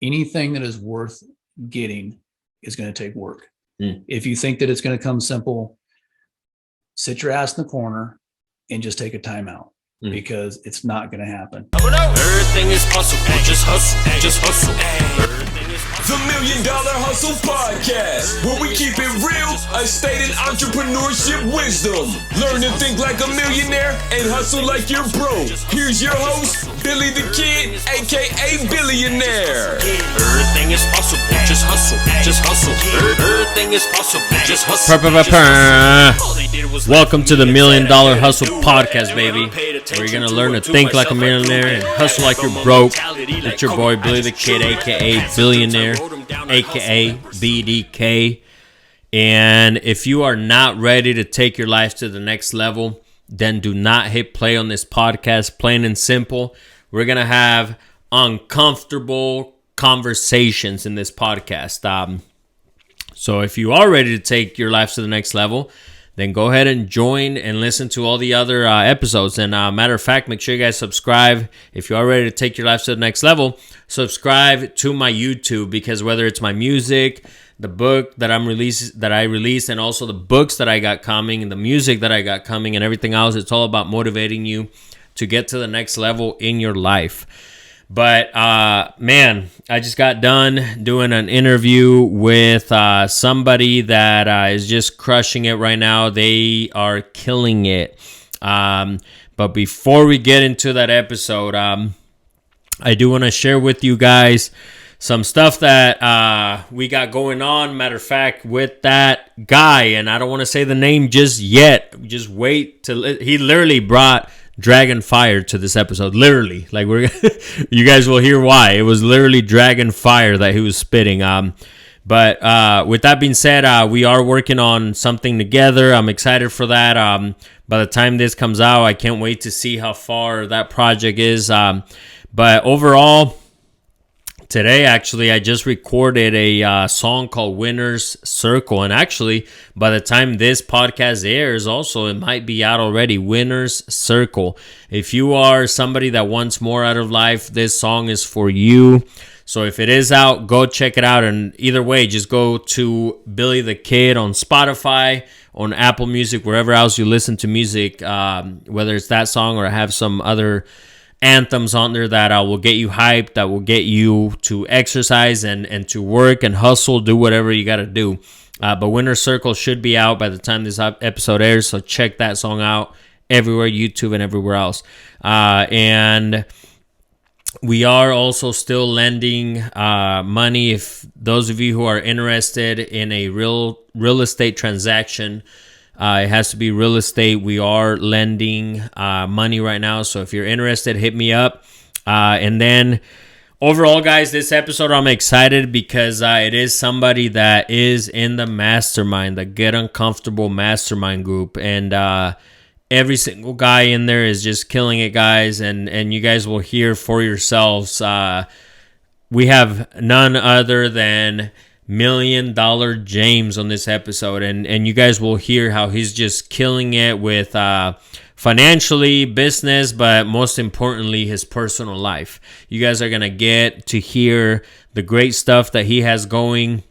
anything that is worth getting is going to take work. If you think that it's going to come simple, sit your ass in the corner and just take a timeout, because it's not going to happen. Everything is possible. Just hustle. Just hustle. The $1 Million Hustle Podcast, where we keep it real, a stated entrepreneurship wisdom. Learn to think like a millionaire and hustle like you're broke. Here's your host, Billy the Kid, aka Billionaire. Everything is possible. Just hustle. Just hustle. Everything is possible. Just hustle. Welcome to the $1 Million Hustle Podcast, baby. Where you're gonna learn to think like a millionaire and hustle like you're broke. It's your boy Billy the Kid, aka Billionaire, aka BDK. And if you are not ready to take your life to the next level, then do not hit play on this podcast. Plain and simple, we're gonna have uncomfortable conversations in this podcast. So if you are ready to take your life to the next level, then go ahead and join and listen to all the other episodes. And matter of fact, make sure you guys subscribe. If you are ready to take your life to the next level, subscribe to my YouTube, because whether it's my music, the book that I released, and also the books that I got coming, and the music that I got coming, and everything else, it's all about motivating you to get to the next level in your life. But, man, I just got done doing an interview with somebody that is just crushing it right now. They are killing it. But before we get into that episode, I do want to share with you guys some stuff that we got going on. Matter of fact, with that guy, and I don't want to say the name just yet. Just wait till he literally brought Dragon Fire to this episode. Literally, like you guys will hear why. It was literally Dragon Fire that he was spitting. But with that being said, we are working on something together. I'm excited for that. By the time this comes out, I can't wait to see how far that project is. But overall, today, actually, I just recorded a song called Winner's Circle. And actually, by the time this podcast airs, also, it might be out already. Winner's Circle. If you are somebody that wants more out of life, this song is for you. So if it is out, go check it out. And either way, just go to Billy the Kid on Spotify, on Apple Music, wherever else you listen to music, whether it's that song or I have some other anthems on there that will get you hyped, that will get you to exercise and to work and hustle, do whatever you got to do. But Winner's Circle should be out by the time this episode airs, so check that song out everywhere, YouTube and everywhere else. And we are also still lending money. If those of you who are interested in a real estate transaction, it has to be real estate. We are lending money right now. So if you're interested, hit me up. And then overall, guys, this episode, I'm excited because it is somebody that is in the mastermind, the Get Uncomfortable mastermind group. And every single guy in there is just killing it, guys. And you guys will hear for yourselves. We have none other than $1 Million James on this episode, and you guys will hear how he's just killing it with financially, business, but most importantly, his personal life. You guys are gonna get to hear the great stuff that he has going,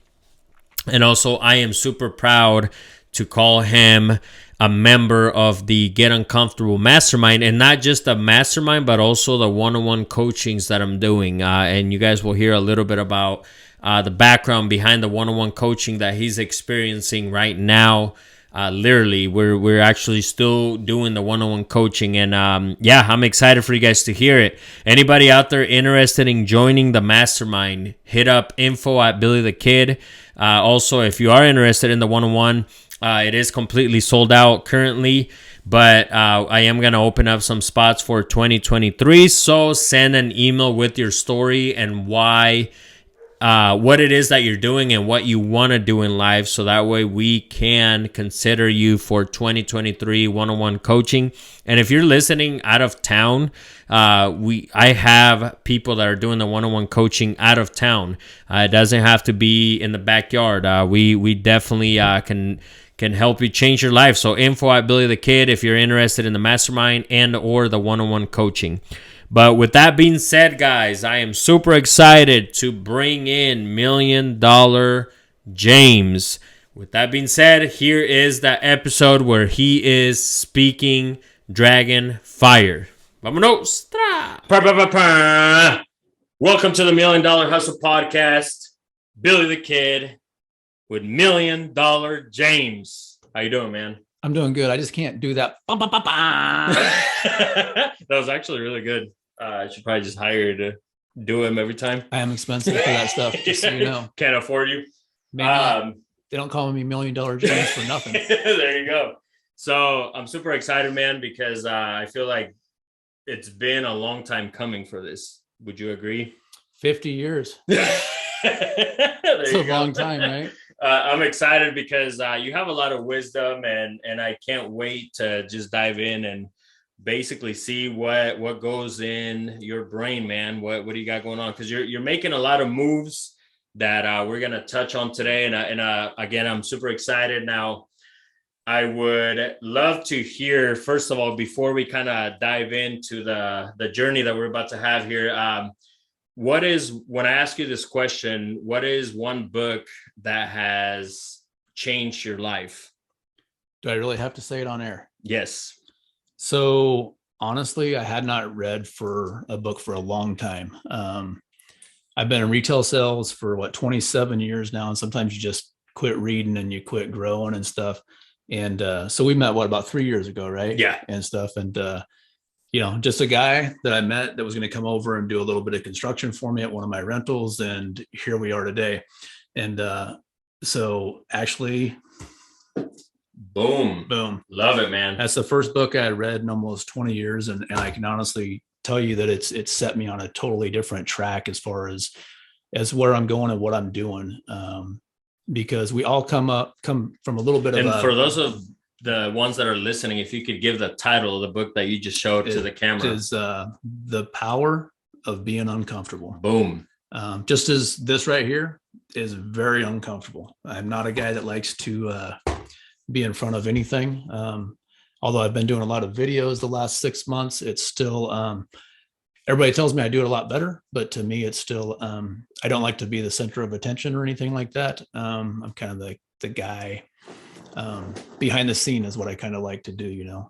and also I am super proud to call him a member of the Get Uncomfortable Mastermind, and not just a mastermind, but also the one-on-one coachings that I'm doing. And you guys will hear a little bit about the background behind the one-on-one coaching that he's experiencing right now. Literally, we're actually still doing the one-on-one coaching, and I'm excited for you guys to hear it. Anybody out there interested in joining the mastermind, hit up info@BillyTheKid. Also, if you are interested in the one-on-one, it is completely sold out currently, but I am going to open up some spots for 2023. So send an email with your story and why, what it is that you're doing and what you want to do in life. So that way we can consider you for 2023 one-on-one coaching. And if you're listening out of town, I have people that are doing the one-on-one coaching out of town. It doesn't have to be in the backyard. We definitely can help you change your life. So info@BillyTheKid if you're interested in the mastermind and or the one-on-one coaching. But with that being said, guys, I am super excited to bring in $1 Million James. With that being said, here is that episode where he is speaking Dragon Fire. Vámonos. Welcome to the $1 Million Hustle Podcast. Billy the Kid with $1 Million James. How you doing, man? I'm doing good. I just can't do that. That was actually really good. I should probably just hire you to do him every time. I am expensive for that stuff, just so you know. Can't afford you. Maybe they don't call me $1 Million James for nothing. There you go. So I'm super excited, man, because I feel like it's been a long time coming for this. Would you agree? 50 years. It's a long time, right? I'm excited because you have a lot of wisdom, and I can't wait to just dive in and basically see what goes in your brain, man. What do you got going on? Because you're making a lot of moves that we're gonna touch on today, and again, I'm super excited. Now, I would love to hear, first of all, before we kind of dive into the journey that we're about to have here. What is, when I ask you this question, what is one book that has changed your life? Do I really have to say it on air? Yes. So honestly, I had not read for a book for a long time. I've been in retail sales for 27 years now. And sometimes you just quit reading and you quit growing and stuff. And so we met, about 3 years ago, right? Yeah. And stuff. And, just a guy that I met that was going to come over and do a little bit of construction for me at one of my rentals. And here we are today. And so actually, boom. Love it, man. That's the first book I had read in almost 20 years. And I can honestly tell you that it's set me on a totally different track as far as where I'm going and what I'm doing. Because we all come from a little bit of for those of the ones that are listening, if you could give the title of the book that you just showed to the camera. Is The Power of Being Uncomfortable. Boom. Just as this right here is very uncomfortable. I'm not a guy that likes to be in front of anything. Although I've been doing a lot of videos the last 6 months, it's still, everybody tells me I do it a lot better, but to me, it's still, I don't like to be the center of attention or anything like that. I'm kind of the guy behind the scene is what I kind of like to do,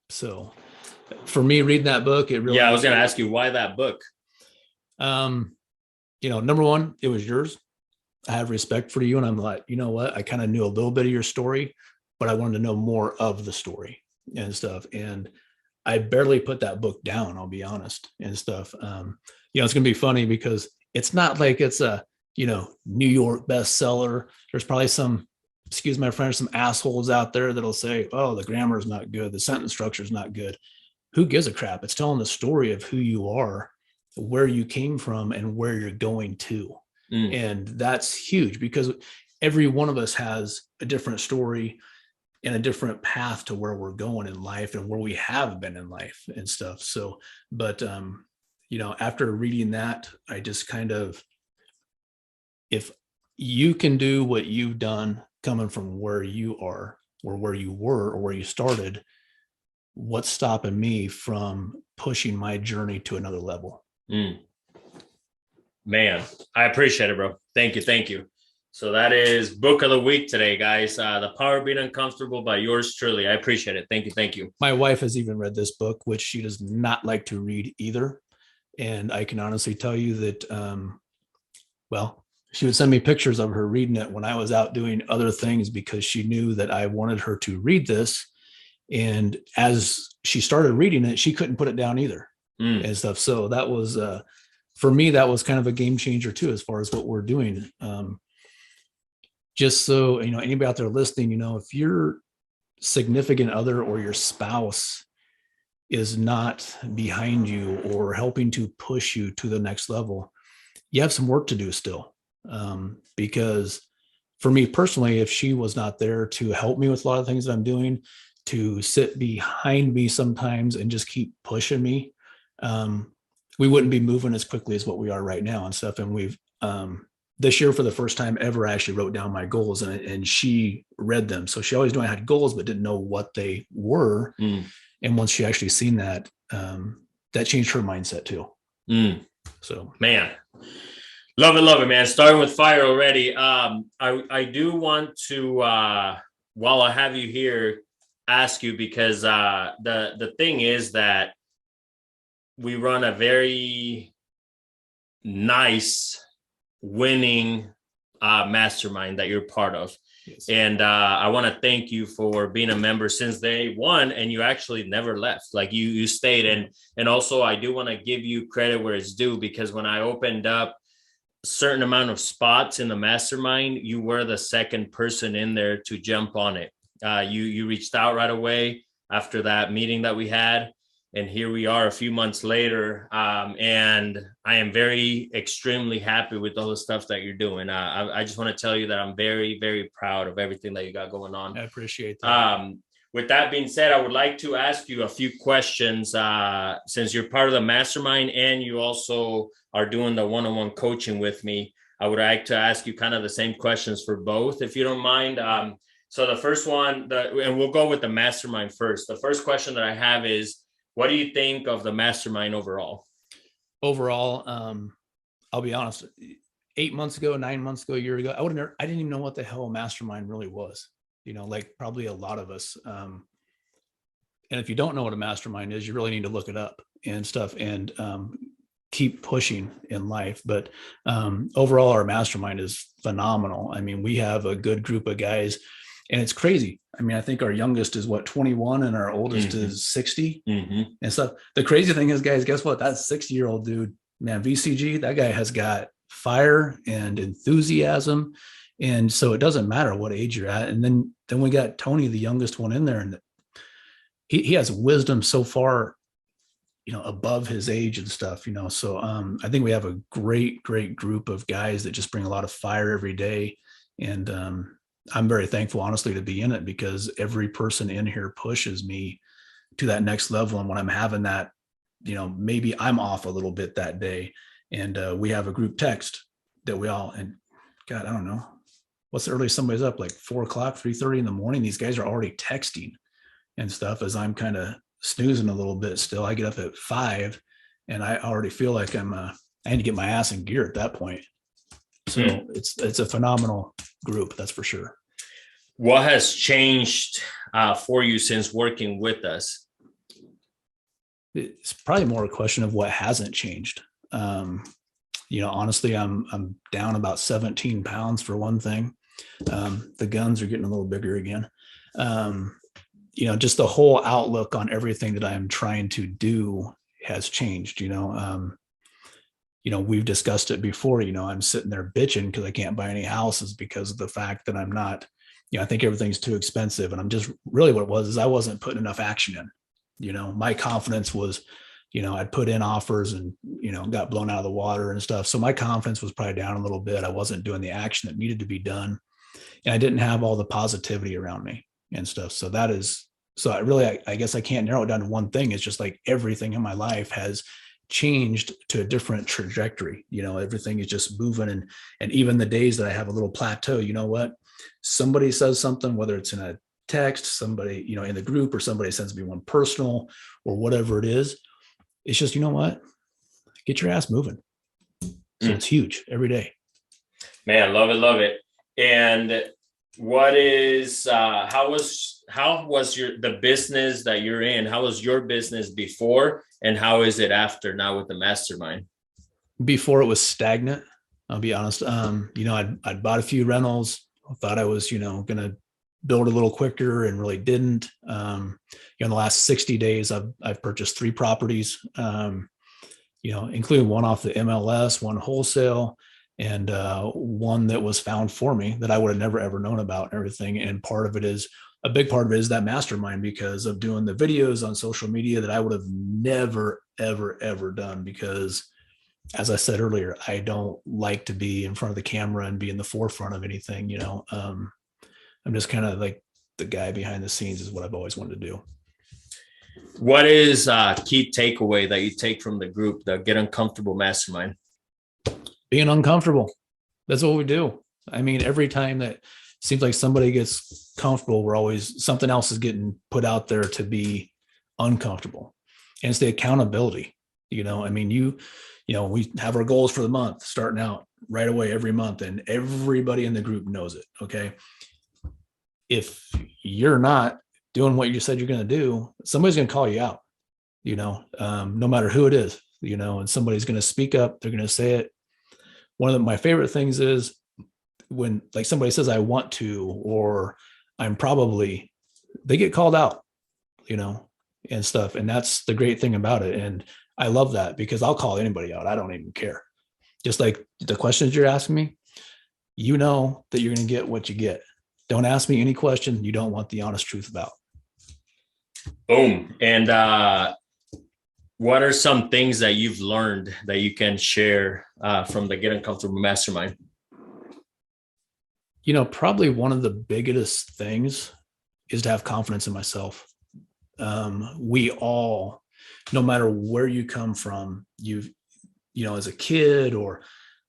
So for me, reading that book, it really, I was going to ask you why that book. Number one, it was yours. I have respect for you. And I'm like, you know what? I kind of knew a little bit of your story, but I wanted to know more of the story and stuff. And I barely put that book down, I'll be honest, and stuff. It's going to be funny because it's not like it's a, New York bestseller. There's probably some, excuse my French, some assholes out there that'll say, oh, the grammar is not good. The sentence structure is not good. Who gives a crap? It's telling the story of who you are, where you came from, and where you're going to. And that's huge because every one of us has a different story and a different path to where we're going in life and where we have been in life and stuff. So, but, after reading that, I just kind of, if you can do what you've done coming from where you are or where you were or where you started, what's stopping me from pushing my journey to another level? Man, I appreciate it, bro. Thank you. So that is book of the week today, guys. The Power of Being Uncomfortable by yours truly. I appreciate it. Thank you. My wife has even read this book, which she does not like to read either. And I can honestly tell you that, she would send me pictures of her reading it when I was out doing other things because she knew that I wanted her to read this. And as she started reading it, she couldn't put it down either and stuff. So that was, for me, that was kind of a game changer too, as far as what we're doing. Just so, anybody out there listening, if your significant other or your spouse is not behind you or helping to push you to the next level, you have some work to do still. Because for me personally, if she was not there to help me with a lot of things that I'm doing, to sit behind me sometimes and just keep pushing me, we wouldn't be moving as quickly as what we are right now and stuff. And we've, this year for the first time ever, I actually wrote down my goals and she read them. So she always knew I had goals, but didn't know what they were. And once she actually seen that, that changed her mindset too. So, man, love it, man. Starting with fire already. I do want to, while I have you here, ask you, because the thing is that we run a very nice winning mastermind that you're part of. yes. And I want to thank you for being a member since day one, and you actually never left. Like you stayed. And also I do want to give you credit where it's due, because when I opened up a certain amount of spots in the mastermind, you were the second person in there to jump on it. You reached out right away after that meeting that we had. And here we are a few months later. And I am extremely happy with all the stuff that you're doing. I just want to tell you that I'm very, very proud of everything that you got going on. I appreciate that. With that being said, I would like to ask you a few questions, since you're part of the mastermind and you also are doing the one-on-one coaching with me. I would like to ask you kind of the same questions for both, if you don't mind. So the first one, and we'll go with the mastermind first. The first question that I have is, what do you think of the mastermind overall? Overall, I'll be honest, 8 months ago, 9 months ago, a year ago, I didn't even know what the hell a mastermind really was, like probably a lot of us. And if you don't know what a mastermind is, you really need to look it up and stuff, and keep pushing in life. But overall, our mastermind is phenomenal. I mean, we have a good group of guys, and it's crazy. I mean, I think our youngest is 21 and our oldest is 60 and stuff. The crazy thing is, guys, guess what? That 60-year-old dude, man, VCG, that guy has got fire and enthusiasm. And so it doesn't matter what age you're at. And then we got Tony, the youngest one in there, and he has wisdom so far, above his age and stuff, So I think we have a great group of guys that just bring a lot of fire every day. And I'm very thankful, honestly, to be in it, because every person in here pushes me to that next level. And when I'm having that, maybe I'm off a little bit that day, and we have a group text that and God, I don't know, what's the earliest somebody's up, like 4 o'clock, 3:30 in the morning. These guys are already texting and stuff as I'm kind of snoozing a little bit still. I get up at 5 and I already feel like I need to get my ass in gear at that point. So it's a phenomenal group, that's for sure. What has changed for you since working with us? It's probably more a question of what hasn't changed. Honestly, I'm down about 17 pounds for one thing. The guns are getting a little bigger again. Just the whole outlook on everything that I'm trying to do has changed. We've discussed it before. I'm sitting there bitching because I can't buy any houses because of the fact that I'm not, I think everything's too expensive. And I'm just really, what it was is I wasn't putting enough action in. My confidence was, I'd put in offers and, got blown out of the water and stuff. So my confidence was probably down a little bit. I wasn't doing the action that needed to be done. And I didn't have all the positivity around me and stuff. So I guess I can't narrow it down to one thing. It's just like everything in my life has changed to a different trajectory. Everything is just moving. And even the days that I have a little plateau, what? Somebody says something, whether it's in a text, somebody, in the group, or somebody sends me one personal or whatever it is. It's just, what? Get your ass moving. So it's huge every day. Man, love it. And what is, how was the business that you're in? How was your business before, and how is it after now with the mastermind? Before, it was stagnant. I'll be honest. I'd bought a few rentals. I thought I was, going to build a little quicker, and really didn't. In the last 60 days, I've purchased 3 properties, including one off the MLS, one wholesale, and one that was found for me that I would have never, ever known about and everything. And a big part of it is that mastermind, because of doing the videos on social media that I would have never, ever, ever done, because as I said earlier, I don't like to be in front of the camera and be in the forefront of anything. I'm just kind of like the guy behind the scenes is what I've always wanted to do. What is a key takeaway that you take from the group, the Get Uncomfortable Mastermind? Being uncomfortable. That's what we do. I mean, every time that seems like somebody gets comfortable, something else is getting put out there to be uncomfortable. And it's the accountability. I mean, we have our goals for the month starting out right away every month, and everybody in the group knows it. Okay. If you're not doing what you said you're going to do, somebody's going to call you out, no matter who it is, and somebody's going to speak up. They're going to say it. One of my favorite things is when like somebody says, I want to, or I'm probably, they get called out, and stuff. And that's the great thing about it. And I love that because I'll call anybody out. I don't even care. Just like the questions you're asking me, that you're going to get what you get. Don't ask me any question you don't want the honest truth about. Boom. And what are some things that you've learned that you can share from the Get Uncomfortable Mastermind? Probably one of the biggest things is to have confidence in myself. We all, no matter where you come from, as a kid or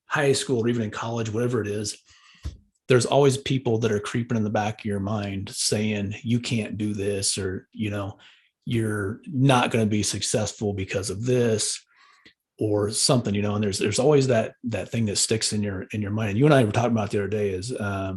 high school or even in college, whatever it is, there's always people that are creeping in the back of your mind saying you can't do this, or, you're not going to be successful because of this or something, and there's always that thing that sticks in your mind. And you and I were talking about the other day is, I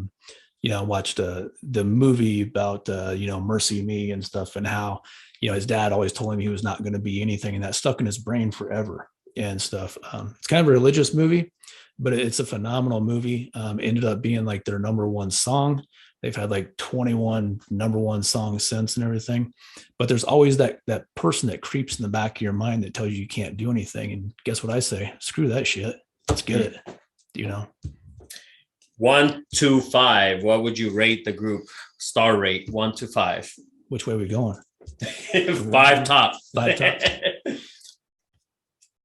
watched the movie about, Mercy Me and stuff, and how, his dad always told him he was not going to be anything, and that stuck in his brain forever and stuff. It's kind of a religious movie, but it's a phenomenal movie. Ended up being like their number one song. They've had like 21 number one songs since and everything. But there's always that person that creeps in the back of your mind that tells you can't do anything. And guess what I say? Screw that shit. Let's get it. 1 to 5. What would you rate the group? Star rate 1 to 5. Which way are we going? 5 top. 5 top.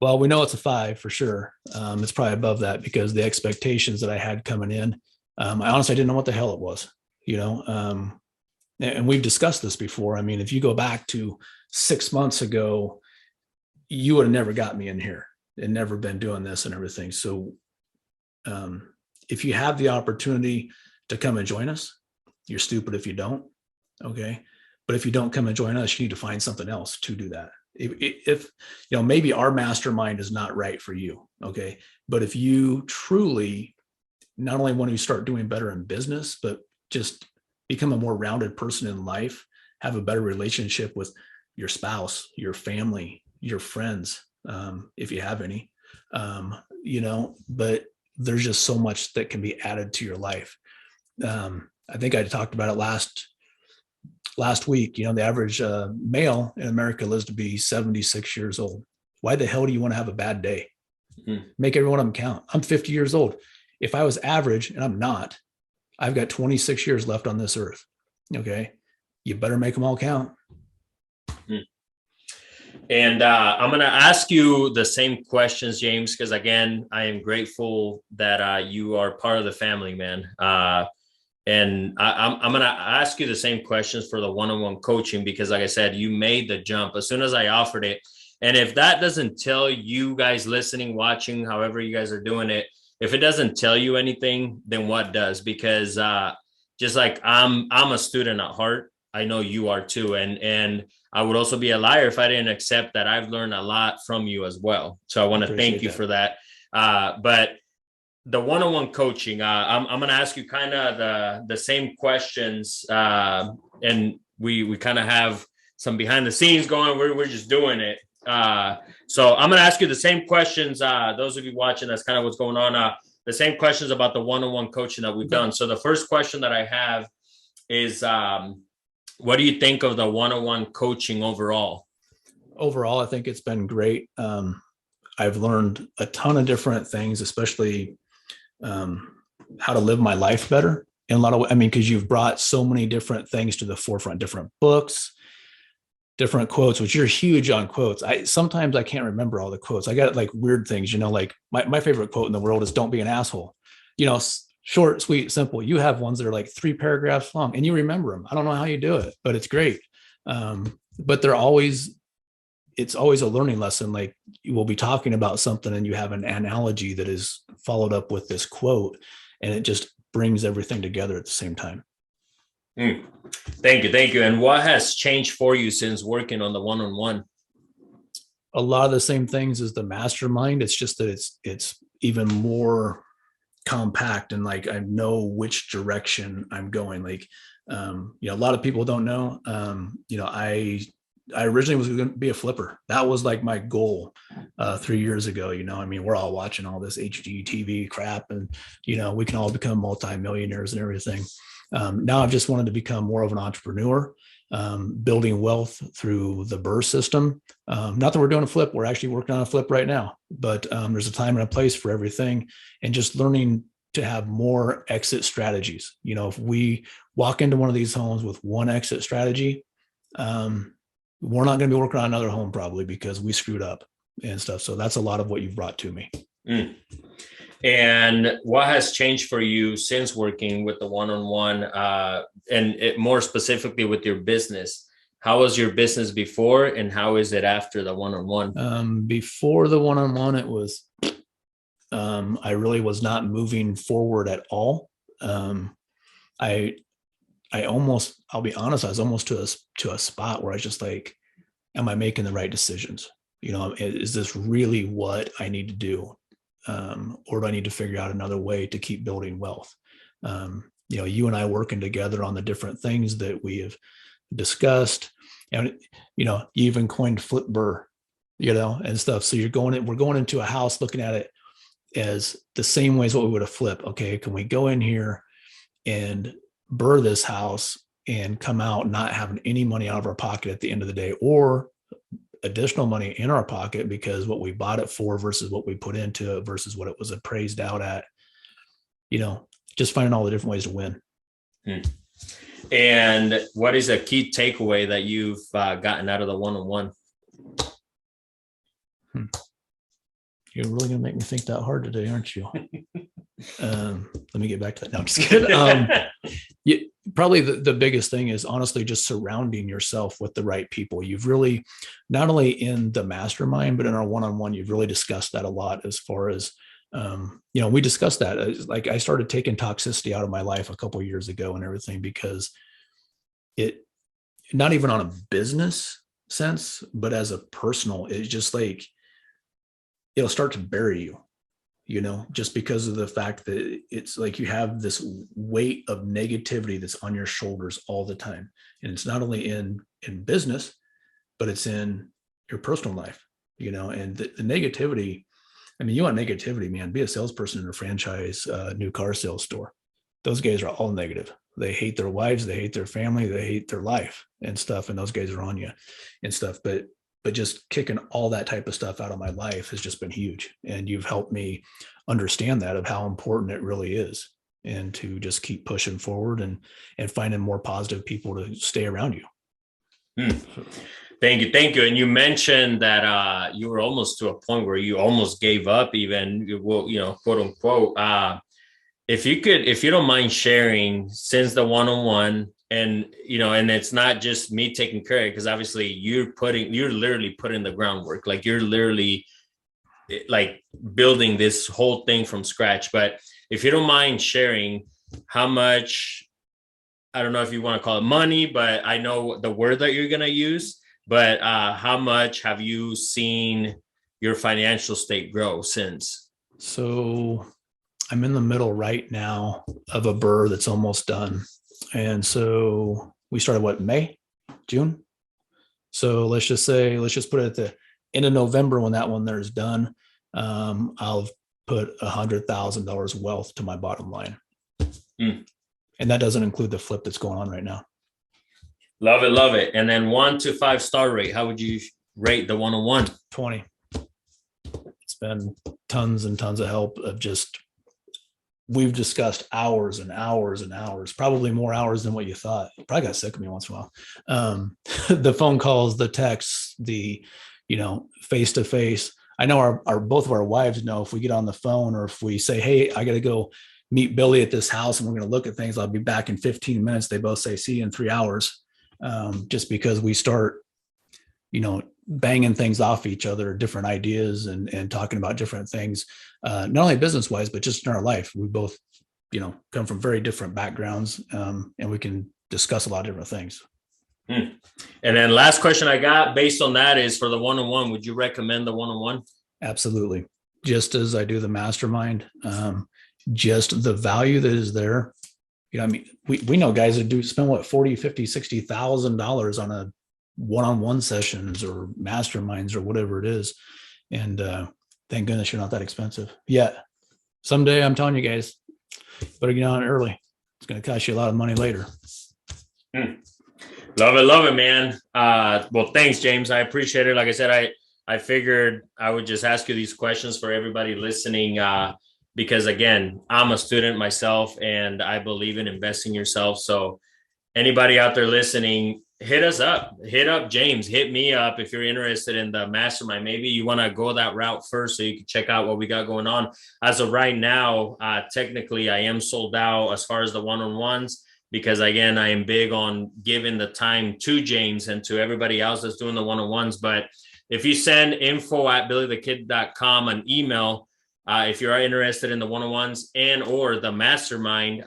Well, we know it's a 5 for sure. It's probably above that because the expectations that I had coming in, I honestly didn't know what the hell it was, and we've discussed this before. I mean, if you go back to 6 months ago, you would have never got me in here and never been doing this and everything. So if you have the opportunity to come and join us, you're stupid if you don't. Okay. But if you don't come and join us, you need to find something else to do that. If maybe our mastermind is not right for you. Okay. But if you truly not only want to start doing better in business, but just become a more rounded person in life, have a better relationship with your spouse, your family, your friends, if you have any, but there's just so much that can be added to your life. I think I talked about it last week. The average male in America lives to be 76 years old. Why the hell do you want to have a bad day? Make every one of them count. I'm 50 years old. If I was average, and I'm not, I've got 26 years left on this earth. Okay. You better make them all count. And I'm going to ask you the same questions, James, because again, I am grateful that you are part of the family, man. And I'm going to ask you the same questions for the one-on-one coaching, because like I said, you made the jump as soon as I offered it. And if that doesn't tell you guys listening, watching, however you guys are doing it, if it doesn't tell you anything, then what does? Because just like I'm a student at heart, I know you are too. And I would also be a liar if I didn't accept that I've learned a lot from you as well. So I want to thank you for that. But the one-on-one coaching, I'm going to ask you kind of the same questions. And we kind of have some behind the scenes going. We're just doing it. So I'm going to ask you the same questions. Those of you watching, that's kind of what's going on. The same questions about the one-on-one coaching that we've done. So the first question that I have is, what do you think of the one-on-one coaching overall? Overall, I think it's been great. I've learned a ton of different things, especially how to live my life better. And because you've brought so many different things to the forefront, different books, different quotes, which you're huge on quotes. Sometimes I can't remember all the quotes. I got like weird things, like my favorite quote in the world is "Don't be an asshole." Short, sweet, simple. You have ones that are like 3 paragraphs long and you remember them. I don't know how you do it, but it's great. But it's always a learning lesson. Like you will be talking about something and you have an analogy that is followed up with this quote, and it just brings everything together at the same time. Thank you. And what has changed for you since working on the one-on-one? a lot of the same things as the mastermind. It's just that it's even more compact, and like I know which direction I'm going. Like, a lot of people don't know. I originally was going to be a flipper. That was like my goal 3 years ago. I mean, we're all watching all this HGTV crap, and we can all become multimillionaires and everything. Now I've just wanted to become more of an entrepreneur, building wealth through the Burr system. Not that we're doing a flip, we're actually working on a flip right now, but there's a time and a place for everything, and just learning to have more exit strategies. If we walk into one of these homes with one exit strategy, we're not going to be working on another home probably because we screwed up and stuff. So that's a lot of what you've brought to me. And what has changed for you since working with the one-on-one, more specifically with your business? How was your business before, and how is it after the one-on-one? Before the one-on-one, it was, I really was not moving forward at all. I'll be honest, I was almost to a spot where I was just like, am I making the right decisions? Is this really what I need to do? Or do I need to figure out another way to keep building wealth? You and I working together on the different things that we have discussed, and, you even coined flip Burr, and stuff. So we're going into a house, looking at it as the same way as what we would have flipped. Okay, can we go in here and Burr this house and come out not having any money out of our pocket at the end of the day, or additional money in our pocket because what we bought it for versus what we put into it versus what it was appraised out at, just finding all the different ways to win. And what is a key takeaway that you've gotten out of the one-on-one? You're really going to make me think that hard today, aren't you? Let me get back to that. No, I'm just kidding. Probably the biggest thing is honestly just surrounding yourself with the right people. You've really, not only in the mastermind, but in our one-on-one, you've really discussed that a lot as far as, we discussed that. Like I started taking toxicity out of my life a couple of years ago and everything, because it, not even on a business sense, but as a personal, it's just like, it'll start to bury you, just because of the fact that it's like you have this weight of negativity that's on your shoulders all the time. And it's not only in business, but it's in your personal life, and the negativity. I mean, you want negativity, man, be a salesperson in a franchise, new car sales store. Those guys are all negative. They hate their wives, they hate their family, they hate their life and stuff. And those guys are on you and stuff. But just kicking all that type of stuff out of my life has just been huge. And you've helped me understand that, of how important it really is, and to just keep pushing forward and finding more positive people to stay around you. Thank you. And you mentioned that you were almost to a point where you almost gave up, even, quote unquote. If you don't mind sharing, since the one-on-one, and it's not just me taking credit, because obviously you're literally putting the groundwork, like you're literally like building this whole thing from scratch. But if you don't mind sharing, how much, I don't know if you want to call it money, but I know the word that you're going to use, but how much have you seen your financial state grow since? So I'm in the middle right now of a Burr that's almost done. And so we started May, June. So let's just put it at the end of November, when that one there's done. I'll put $100,000 wealth to my bottom line. And that doesn't include the flip that's going on right now. Love it. And then 1 to 5 star rate, how would you rate the one-on-one? 20. It's been tons and tons of help of just, we've discussed hours and hours and hours, probably more hours than what you thought. You probably got sick of me once in a while. The phone calls, the texts, the, face to face. I know our both of our wives know, if we get on the phone, or if we say, hey, I got to go meet Billy at this house and we're going to look at things, I'll be back in 15 minutes. They both say, see you in 3 hours. Just because we start, banging things off each other, different ideas and talking about different things, not only business wise, but just in our life. We both, come from very different backgrounds, and we can discuss a lot of different things. And then last question I got based on that is for the one-on-one. Would you recommend the one-on-one? Absolutely. Just as I do the mastermind, just the value that is there. You know, I mean, we know guys that do spend what, 40, 50, $60,000 on a one-on-one sessions or masterminds or whatever it is. And thank goodness you're not that expensive yet. Someday, I'm telling you guys, better get on early. It's going to cost you a lot of money later. Love it, man. Well, thanks, James. I appreciate it. Like I said, I figured I would just ask you these questions for everybody listening, because again, I'm a student myself and I believe in investing yourself. So anybody out there listening, hit us up, hit up James, hit me up if you're interested in the mastermind. Maybe you want to go that route first so you can check out what we got going on. As of right now, technically I am sold out as far as the one-on-ones, because again, I am big on giving the time to James and to everybody else that's doing the one-on-ones. But if you send info@billythekid.com an email, if you're interested in the one-on-ones and or the mastermind,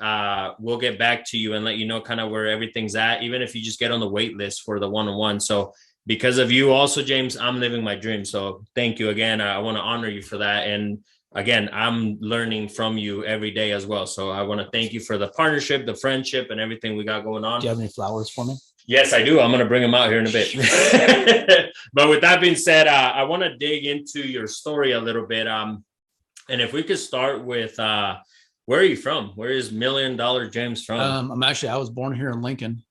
we'll get back to you and let you know kind of where everything's at, even if you just get on the wait list for the one-on-one. So because of you also, James, I'm living my dream. So thank you again. I want to honor you for that. And again, I'm learning from you every day as well. So I want to thank you for the partnership, the friendship, and everything we got going on. Do you have any flowers for me? Yes, I do. I'm going to bring them out here in a bit. But with that being said, I want to dig into your story a little bit. And if we could start with, where are you from? Where is $1 Million James from? I was born here in Lincoln,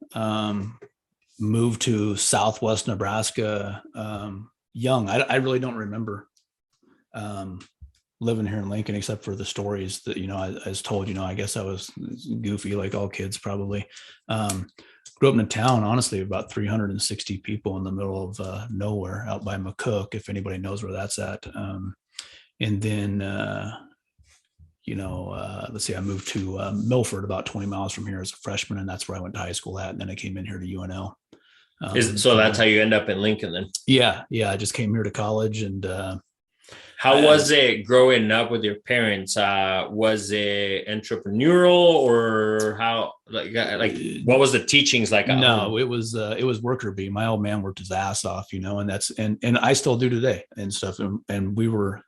moved to Southwest Nebraska, young. I really don't remember, living here in Lincoln, except for the stories that, I was told, I guess I was goofy like all kids probably. Grew up in a town, honestly, about 360 people in the middle of nowhere out by McCook, if anybody knows where that's at. And then, let's see, I moved to Milford, about 20 miles from here as a freshman, and that's where I went to high school at. And then I came in here to UNL. So that's how you end up in Lincoln then? Yeah. I just came here to college. And how was it growing up with your parents? Was it entrepreneurial, or how, like what was the teachings like? No, it was worker bee. My old man worked his ass off, and that's, and I still do today and stuff. And we were,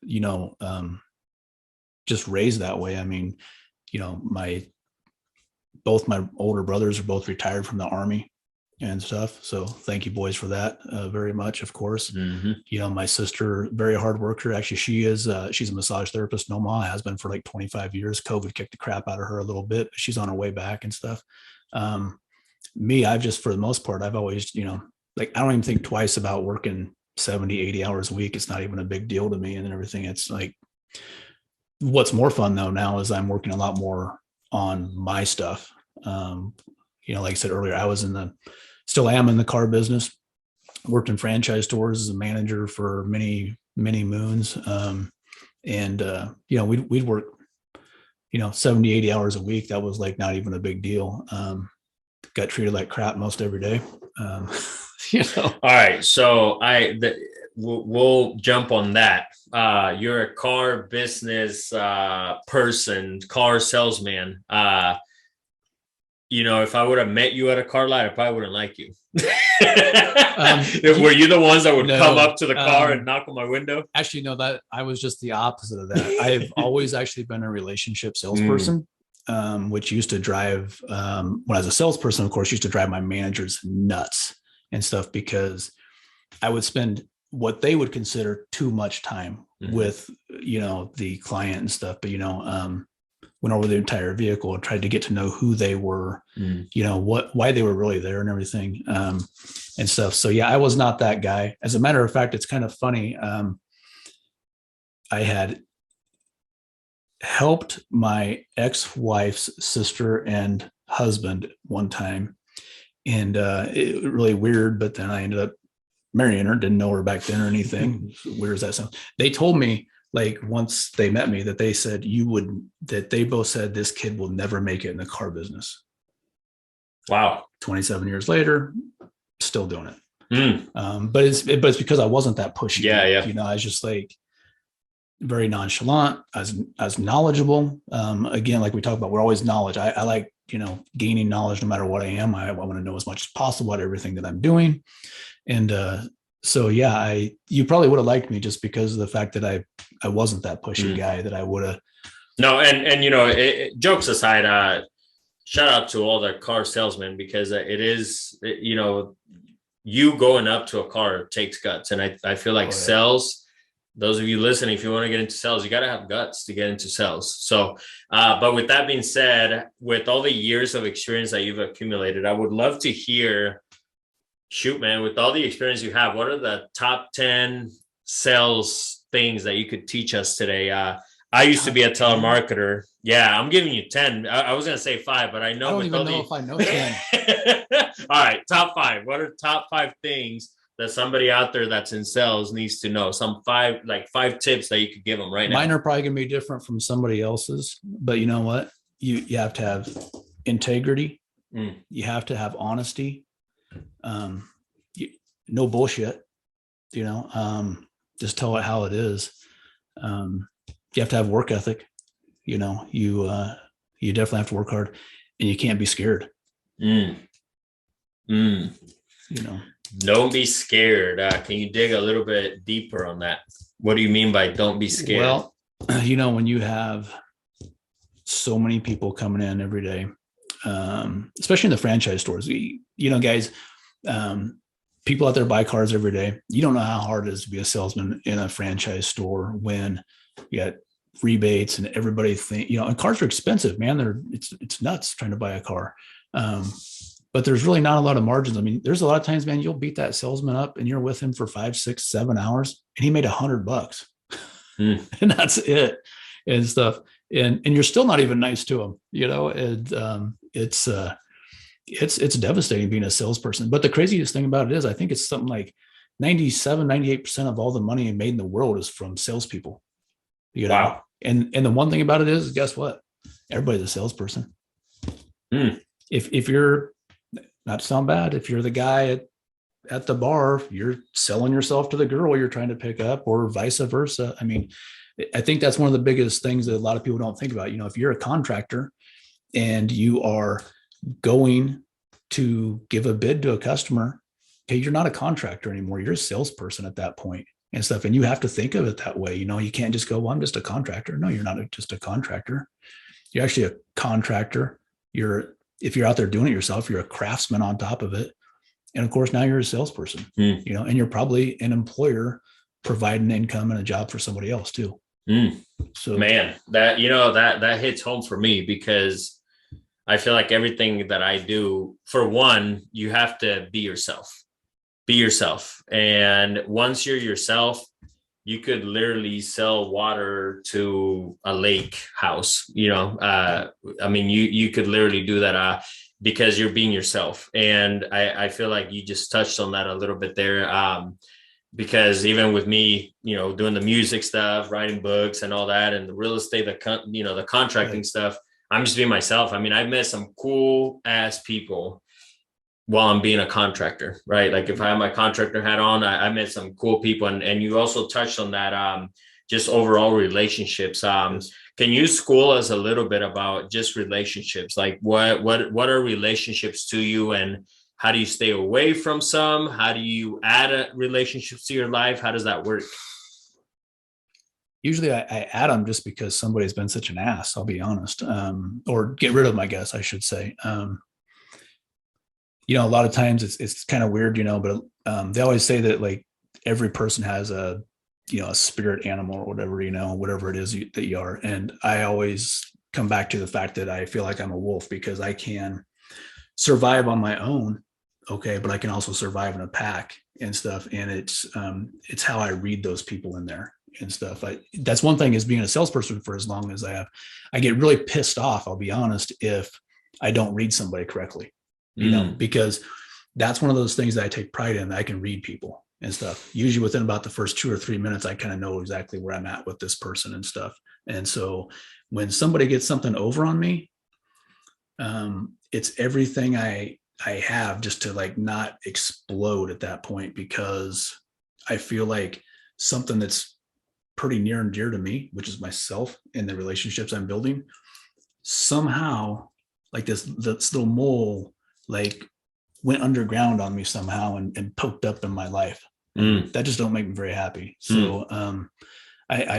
just raised that way. I mean, both my older brothers are both retired from the Army and stuff. So thank you, boys, for that very much, of course. Mm-hmm. My sister, very hard worker. Actually, she's a massage therapist. No, Ma has been for like 25 years. COVID kicked the crap out of her a little bit. But she's on her way back and stuff. Me, I've just, for the most part, I've always, I don't even think twice about working 70, 80 hours a week. It's not even a big deal to me and everything. It's like, what's more fun though now is I'm working a lot more on my stuff. Like I said earlier, still am in the car business, worked in franchise stores as a manager for many, many moons. We'd work, 70, 80 hours a week. That was like not even a big deal. Got treated like crap most every day. All right. So we'll jump on that. You're a car business person, car salesman. If I would have met you at a car lot, I probably wouldn't like you. Were you the ones that would come up to the car and knock on my window? Actually, no, that I was just the opposite of that. I've always actually been a relationship salesperson, which used to drive, when I was a salesperson, of course, used to drive my managers nuts and stuff, because I would spend what they would consider too much time with, the client and stuff. But, went over the entire vehicle and tried to get to know who they were, why they were really there and everything, and stuff. So yeah, I was not that guy. As a matter of fact, it's kind of funny. I had helped my ex-wife's sister and husband one time, and it really weird, but then I ended up marrying her. Didn't know her back then or anything. Weird as that sounds. They told me, like, once they met me, that they said that they both said this kid will never make it in the car business. Wow. 27 years later, still doing it. But it's because I wasn't that pushy. Yeah. I was just like very nonchalant, as knowledgeable. Again, like we talked about, we're always knowledge. I like gaining knowledge no matter what I am. I want to know as much as possible about everything that I'm doing. And so, yeah, you probably would have liked me just because of the fact that I wasn't that pushy guy that I would have. No, and jokes aside, shout out to all the car salesmen, because it is, you going up to a car takes guts. And I feel like sales, those of you listening, if you want to get into sales, you got to have guts to get into sales. So, but with that being said, with all the years of experience that you've accumulated, I would love to hear, shoot, man, with all the experience you have, what are the top 10 sales things that you could teach us today? I used to be a telemarketer. Yeah, I'm giving you 10. I was going to say 5, but I know. I don't even know if I know 10. All right, top 5. What are top 5 things that somebody out there that's in sales needs to know? Some 5 tips that you could give them right now. Mine are probably going to be different from somebody else's, but you know what? You have to have integrity. You have to have honesty. No bullshit, just tell it how it is. You have to have work ethic. You definitely have to work hard, and you can't be scared. Don't be scared. Can you dig a little bit deeper on that? What do you mean by don't be scared? Well, when you have so many people coming in every day, especially in the franchise stores, guys, people out there buy cars every day. You don't know how hard it is to be a salesman in a franchise store when you got rebates and everybody and cars are expensive, man. It's nuts trying to buy a car. But there's really not a lot of margins. I mean, there's a lot of times, man, you'll beat that salesman up and you're with him for 5, 6, 7 hours and he made $100 and that's it and stuff. And you're still not even nice to him, and it's devastating being a salesperson. But the craziest thing about it is I think it's something like 97, 98% of all the money made in the world is from salespeople. Wow. And the one thing about it is, guess what? Everybody's a salesperson. If you're, not to sound bad, if you're the guy at the bar, you're selling yourself to the girl you're trying to pick up, or vice versa. I mean, I think that's one of the biggest things that a lot of people don't think about. If you're a contractor and you are going to give a bid to a customer, okay, you're not a contractor anymore. You're a salesperson at that point and stuff. And you have to think of it that way. You can't just go, well, I'm just a contractor. No, you're not just a contractor. You're actually a contractor. If you're out there doing it yourself, you're a craftsman on top of it. And of course, now you're a salesperson, and you're probably an employer providing income and a job for somebody else too. So, man, that hits home for me, because I feel like everything that I do, for one, you have to be yourself. And once you're yourself, you could literally sell water to a lake house. I mean, you could literally do that because you're being yourself. And I feel like you just touched on that a little bit there. Because even with me, doing the music stuff, writing books and all that, and the real estate, the contracting stuff, I'm just being myself. I mean, I've met some cool ass people while I'm being a contractor, right? Like if I have my contractor hat on, I met some cool people. And you also touched on that, just overall relationships. Can you school us a little bit about just relationships? Like what are relationships to you, and how do you stay away from some? How do you add relationships to your life? How does that work? Usually I add them just because somebody's been such an ass, I'll be honest, or get rid of them, I guess I should say. A lot of times it's kind of weird, but they always say that like every person has a spirit animal or whatever it is that you are. And I always come back to the fact that I feel like I'm a wolf, because I can survive on my own. Okay. But I can also survive in a pack and stuff. And it's how I read those people in there and stuff. That's one thing, is being a salesperson for as long as I have. I get really pissed off, I'll be honest, if I don't read somebody correctly, because that's one of those things that I take pride in, that I can read people and stuff. Usually within about the first 2 or 3 minutes, I kind of know exactly where I'm at with this person and stuff. And so when somebody gets something over on me, it's everything I have just to like not explode at that point, because I feel like something that's pretty near and dear to me, which is myself and the relationships I'm building, somehow like this little mole, like went underground on me somehow and poked up in my life. That just don't make me very happy. So I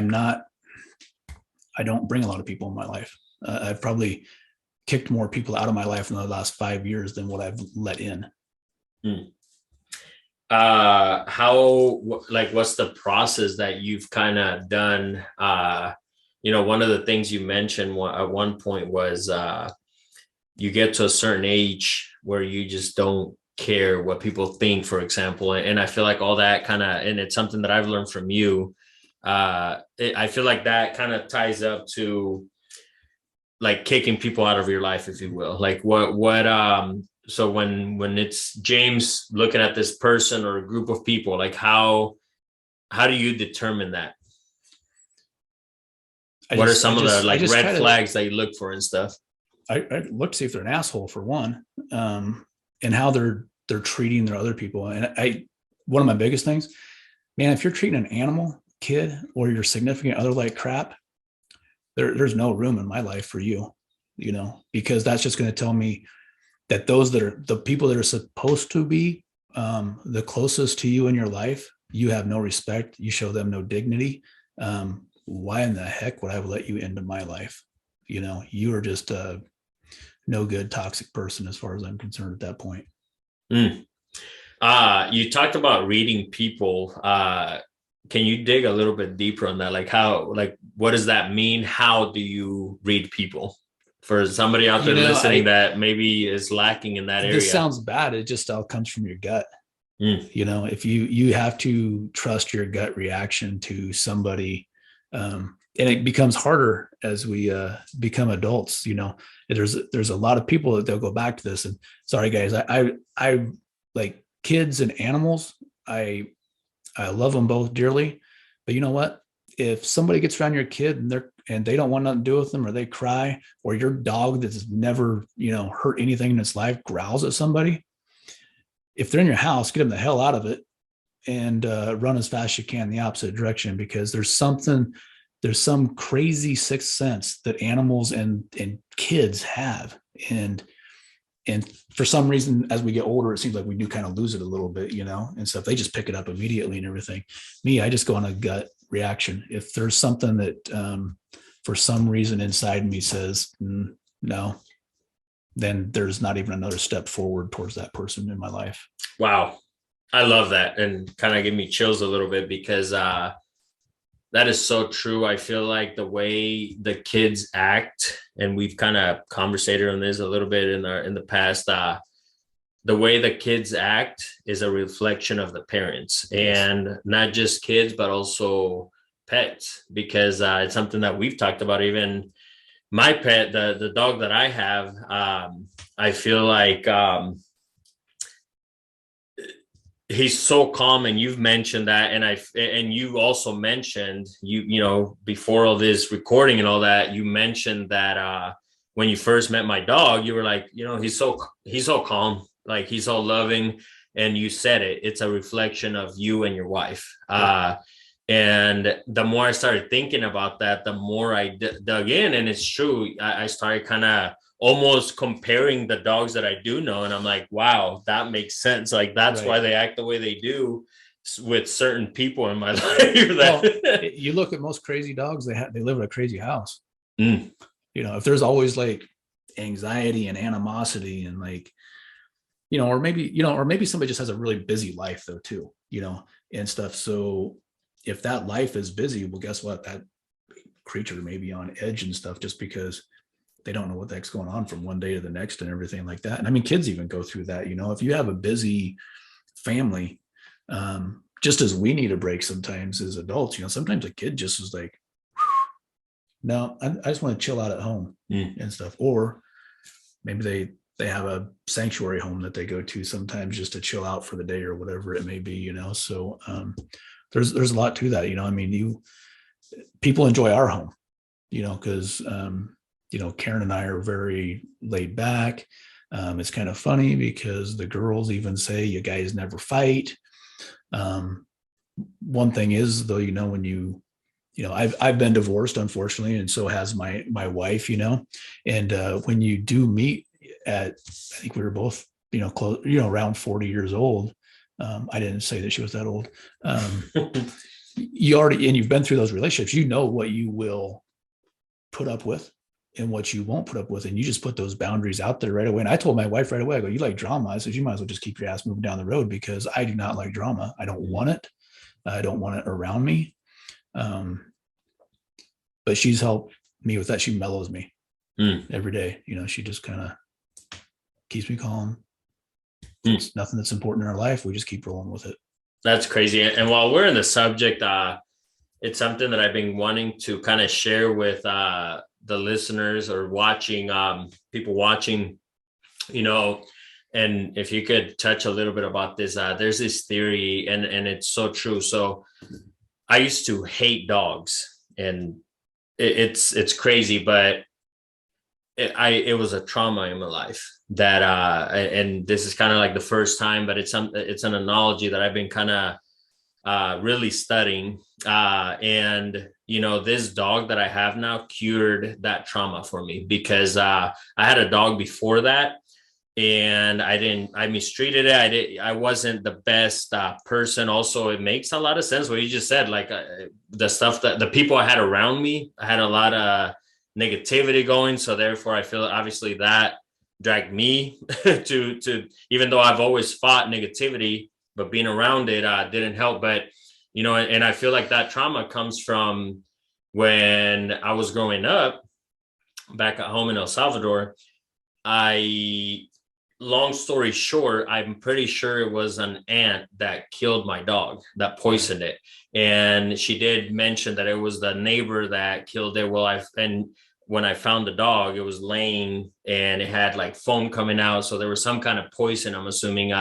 don't bring a lot of people in my life. I've probably kicked more people out of my life in the last 5 years than what I've let in. What's the process that you've kind of done? One of the things you mentioned at one point was you get to a certain age where you just don't care what people think, for example. And I feel like all that kind of, and it's something that I've learned from you. I feel like that kind of ties up to like kicking people out of your life, if you will. Like so when it's James looking at this person or a group of people, like how do you determine that? What are some of the like red flags that you look for and stuff? I look to see if they're an asshole for one, and how they're treating their other people. And one of my biggest things, man, if you're treating an animal, kid, or your significant other like crap, there's no room in my life for you, because that's just going to tell me that those that are the people that are supposed to be the closest to you in your life, you have no respect. You show them no dignity. Why in the heck would I let you into my life? You are just a no good, toxic person as far as I'm concerned at that point. You talked about reading people. Can you dig a little bit deeper on that? What does that mean? How do you read people? For somebody out there listening that maybe is lacking in that area. This sounds bad. It just all comes from your gut. If you have to trust your gut reaction to somebody, and it becomes harder as we become adults. There's a lot of people that they'll go back to this. And sorry guys, I like kids and animals. I love them both dearly, but you know what? If somebody gets around your kid and they don't want nothing to do with them, or they cry, or your dog that's never, hurt anything in its life growls at somebody, if they're in your house, get them the hell out of it and run as fast as you can in the opposite direction, because there's some crazy sixth sense that animals and kids have. And for some reason, as we get older, it seems like we do kind of lose it a little bit, and stuff. They just pick it up immediately and everything. Me, I just go on a gut reaction. If there's something that for some reason inside me says no, then there's not even another step forward towards that person in my life. Wow. I love that, and kind of give me chills a little bit, because that is so true. I feel like the way the kids act, and we've kind of conversated on this a little bit in the past, the way the kids act is a reflection of the parents, and not just kids, but also pets, because it's something that we've talked about. Even my pet, the dog that I have, I feel like he's so calm, and you've mentioned that, and you also mentioned before all this recording and all that, you mentioned that when you first met my dog, you were like, he's so calm, like he's so loving, and you said it's a reflection of you and your wife. Yeah. And the more I started thinking about that, the more I dug in, and it's true. I started kind of almost comparing the dogs that I do know. And I'm like, wow, that makes sense. Like, that's right. Why they act the way they do with certain people in my life. You look at most crazy dogs, they live in a crazy house. If there's always like anxiety and animosity and like, or maybe somebody just has a really busy life though too, and stuff. So if that life is busy, well, guess what? That creature may be on edge and stuff just because they don't know what the heck's going on from one day to the next and everything like that. And I mean, kids even go through that, if you have a busy family, just as we need a break sometimes as adults, sometimes a kid just is like, no, I just want to chill out at home and stuff. Or maybe they have a sanctuary home that they go to sometimes just to chill out for the day or whatever it may be, so there's a lot to that. People enjoy our home, because Karen and I are very laid back. It's kind of funny because the girls even say you guys never fight. One thing is though, when you I've been divorced, unfortunately, and so has my wife, and when you do meet I think we were both, close, around 40 years old. I didn't say that she was that old. You've been through those relationships, what you will put up with and what you won't put up with. And you just put those boundaries out there right away. And I told my wife right away, I go, you like drama? I said, you might as well just keep your ass moving down the road, because I do not like drama. I don't want it. I don't want it around me. But she's helped me with that. She mellows me every day. She just kind of keeps me calm. It's nothing that's important in our life. We just keep rolling with it. That's crazy. And while we're in the subject, it's something that I've been wanting to kind of share with the listeners or watching, people watching, and if you could touch a little bit about this, there's this theory and it's so true. So I used to hate dogs, and it's crazy, but it was a trauma in my life that, and this is kind of like the first time, but it's an analogy that I've been kind of really studying. And, this dog that I have now cured that trauma for me, because I had a dog before that, and I mistreated it. I wasn't the best person. Also, it makes a lot of sense what you just said, like the stuff that the people I had around me, I had a lot of negativity going. So therefore I feel obviously that dragged me to, even though I've always fought negativity, but being around it didn't help. But, and I feel like that trauma comes from when I was growing up back at home in El Salvador. Long story short, I'm pretty sure it was an ant that killed my dog, that poisoned it. And she did mention that it was the neighbor that killed it. And when I found the dog, it was laying and it had like foam coming out. So there was some kind of poison, I'm assuming.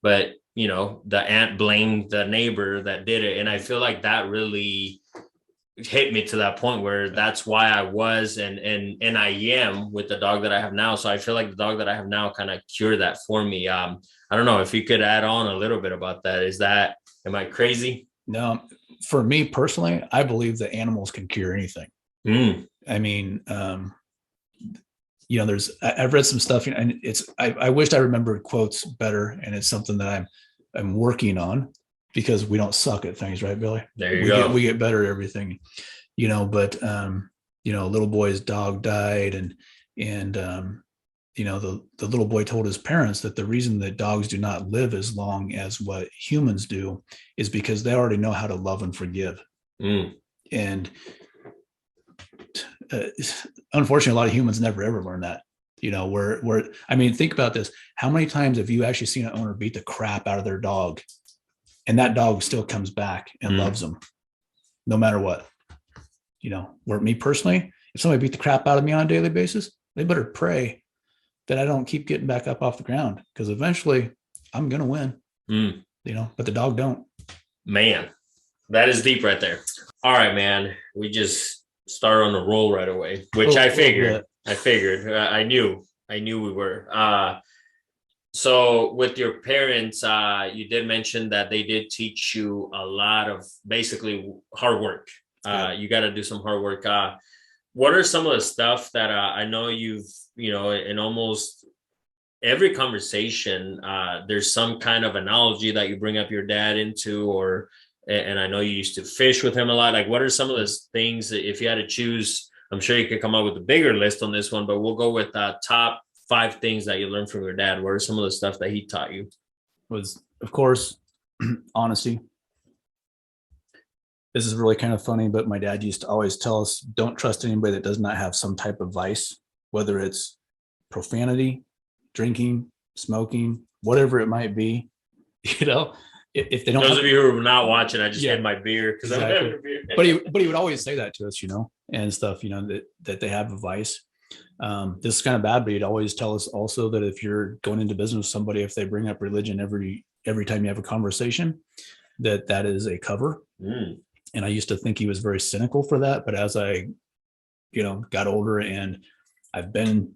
But the ant blamed the neighbor that did it. And I feel like that really hit me to that point where that's why I was and I am with the dog that I have now. So I feel like the dog that I have now kind of cured that for me. I don't know if you could add on a little bit about that. Am I crazy? No, for me personally, I believe that animals can cure anything. I mean, I've read some stuff, and I wished I remembered quotes better, and it's something that I'm working on, because we don't suck at things, right, Billy? There you go. We get better at everything, but a little boy's dog died, and the little boy told his parents that the reason that dogs do not live as long as what humans do is because they already know how to love and forgive. And unfortunately, a lot of humans never ever learn that. Think about this. How many times have you actually seen an owner beat the crap out of their dog, and that dog still comes back and loves them no matter what? Where me personally, if somebody beat the crap out of me on a daily basis, they better pray that I don't keep getting back up off the ground, because eventually I'm going to win, but the dog don't. Man, that is deep right there. All right, man. We just start on a roll right away, which I figured. I knew we were. So with your parents, you did mention that they did teach you a lot of basically hard work. You got to do some hard work. What are some of the stuff that I know you've, in almost every conversation, there's some kind of analogy that you bring up your dad into, and I know you used to fish with him a lot. Like, what are some of those things that if you had to choose, I'm sure you could come up with a bigger list on this one, but we'll go with top 5 things that you learned from your dad. What are some of the stuff that he taught you? Was, of course, honesty. This is really kind of funny, but my dad used to always tell us, don't trust anybody that does not have some type of vice, whether it's profanity, drinking, smoking, whatever it might be. If they don't, those of you who are not watching, I just had my beer because I'm having a beer. But he would always say that to us, and stuff, that they have a vice. This is kind of bad, but he'd always tell us also that if you're going into business with somebody, if they bring up religion every time you have a conversation, that is a cover. And I used to think he was very cynical for that, but as I, got older and I've been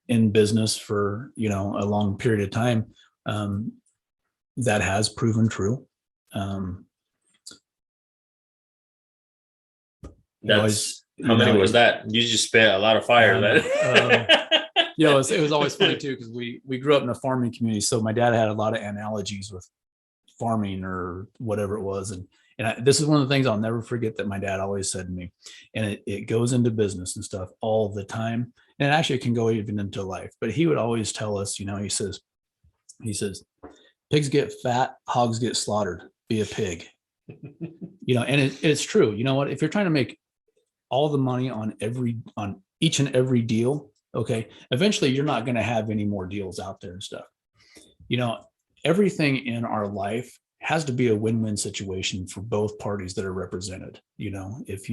in business for, a long period of time, that has proven true. How many was that? You just spit a lot of fire. It was always funny too, because we grew up in a farming community. So my dad had a lot of analogies with farming or whatever it was. And this is one of the things I'll never forget that my dad always said to me, and it goes into business and stuff all the time. And actually it can go even into life, but he would always tell us, he says, pigs get fat, hogs get slaughtered, be a pig, and it's true. You know what, if you're trying to make all the money on each and every deal, okay, eventually you're not going to have any more deals out there and stuff. Everything in our life has to be a win-win situation for both parties that are represented. If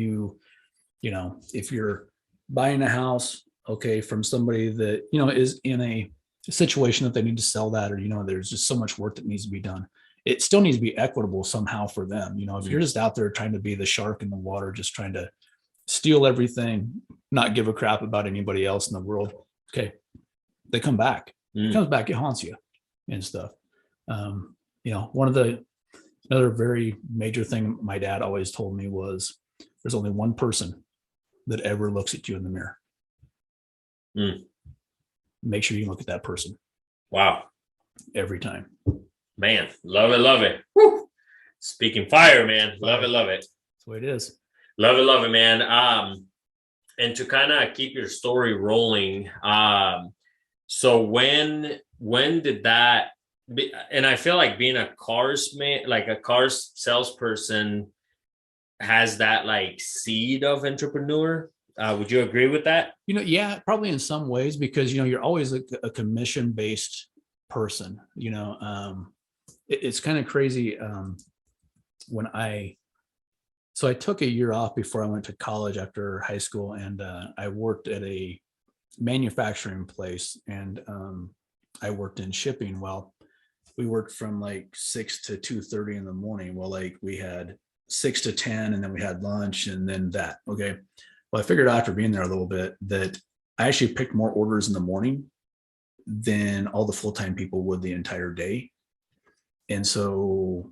you're buying a house, okay, from somebody that, is in a situation that they need to sell that, or, there's just so much work that needs to be done. It still needs to be equitable somehow for them. If you're just out there trying to be the shark in the water, just trying to steal everything, not give a crap about anybody else in the world, okay, they come back. It comes back, it haunts you and stuff. Another very major thing my dad always told me was there's only one person that ever looks at you in the mirror. Make sure you look at that person. Wow. Every time. Man, love it. Woo. Speaking fire, man. Love it. That's the way it is. Love it, man. And to kind of keep your story rolling, so when did that be, and I feel like being a cars salesperson has that like seed of entrepreneur. Would you agree with that? Yeah, probably in some ways, because, you're always a commission-based person, it's kind of crazy. So I took a year off before I went to college after high school, and I worked at a manufacturing place, and I worked in shipping. Well, we worked from like 6 to 2:30 in the morning. Well, like we had 6 to 10, and then we had lunch, and then that. Okay. Well, I figured after being there a little bit that I actually picked more orders in the morning than all the full-time people would the entire day. And so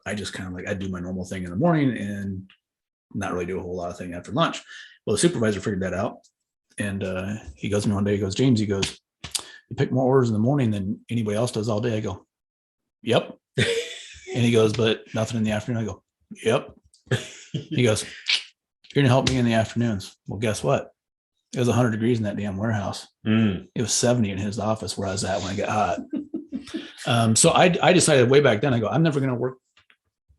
I just kind of like, I do my normal thing in the morning and not really do a whole lot of thing after lunch. Well, the supervisor figured that out. And he goes to me one day, he goes, James, you pick more orders in the morning than anybody else does all day. I go, yep. And he goes, but nothing in the afternoon. I go, yep. He goes, you're going to help me in the afternoons. Well, guess what? It was 100 degrees in that damn warehouse. It was 70 in his office where I was at when I got hot. So I decided way back then, I go, I'm never going to work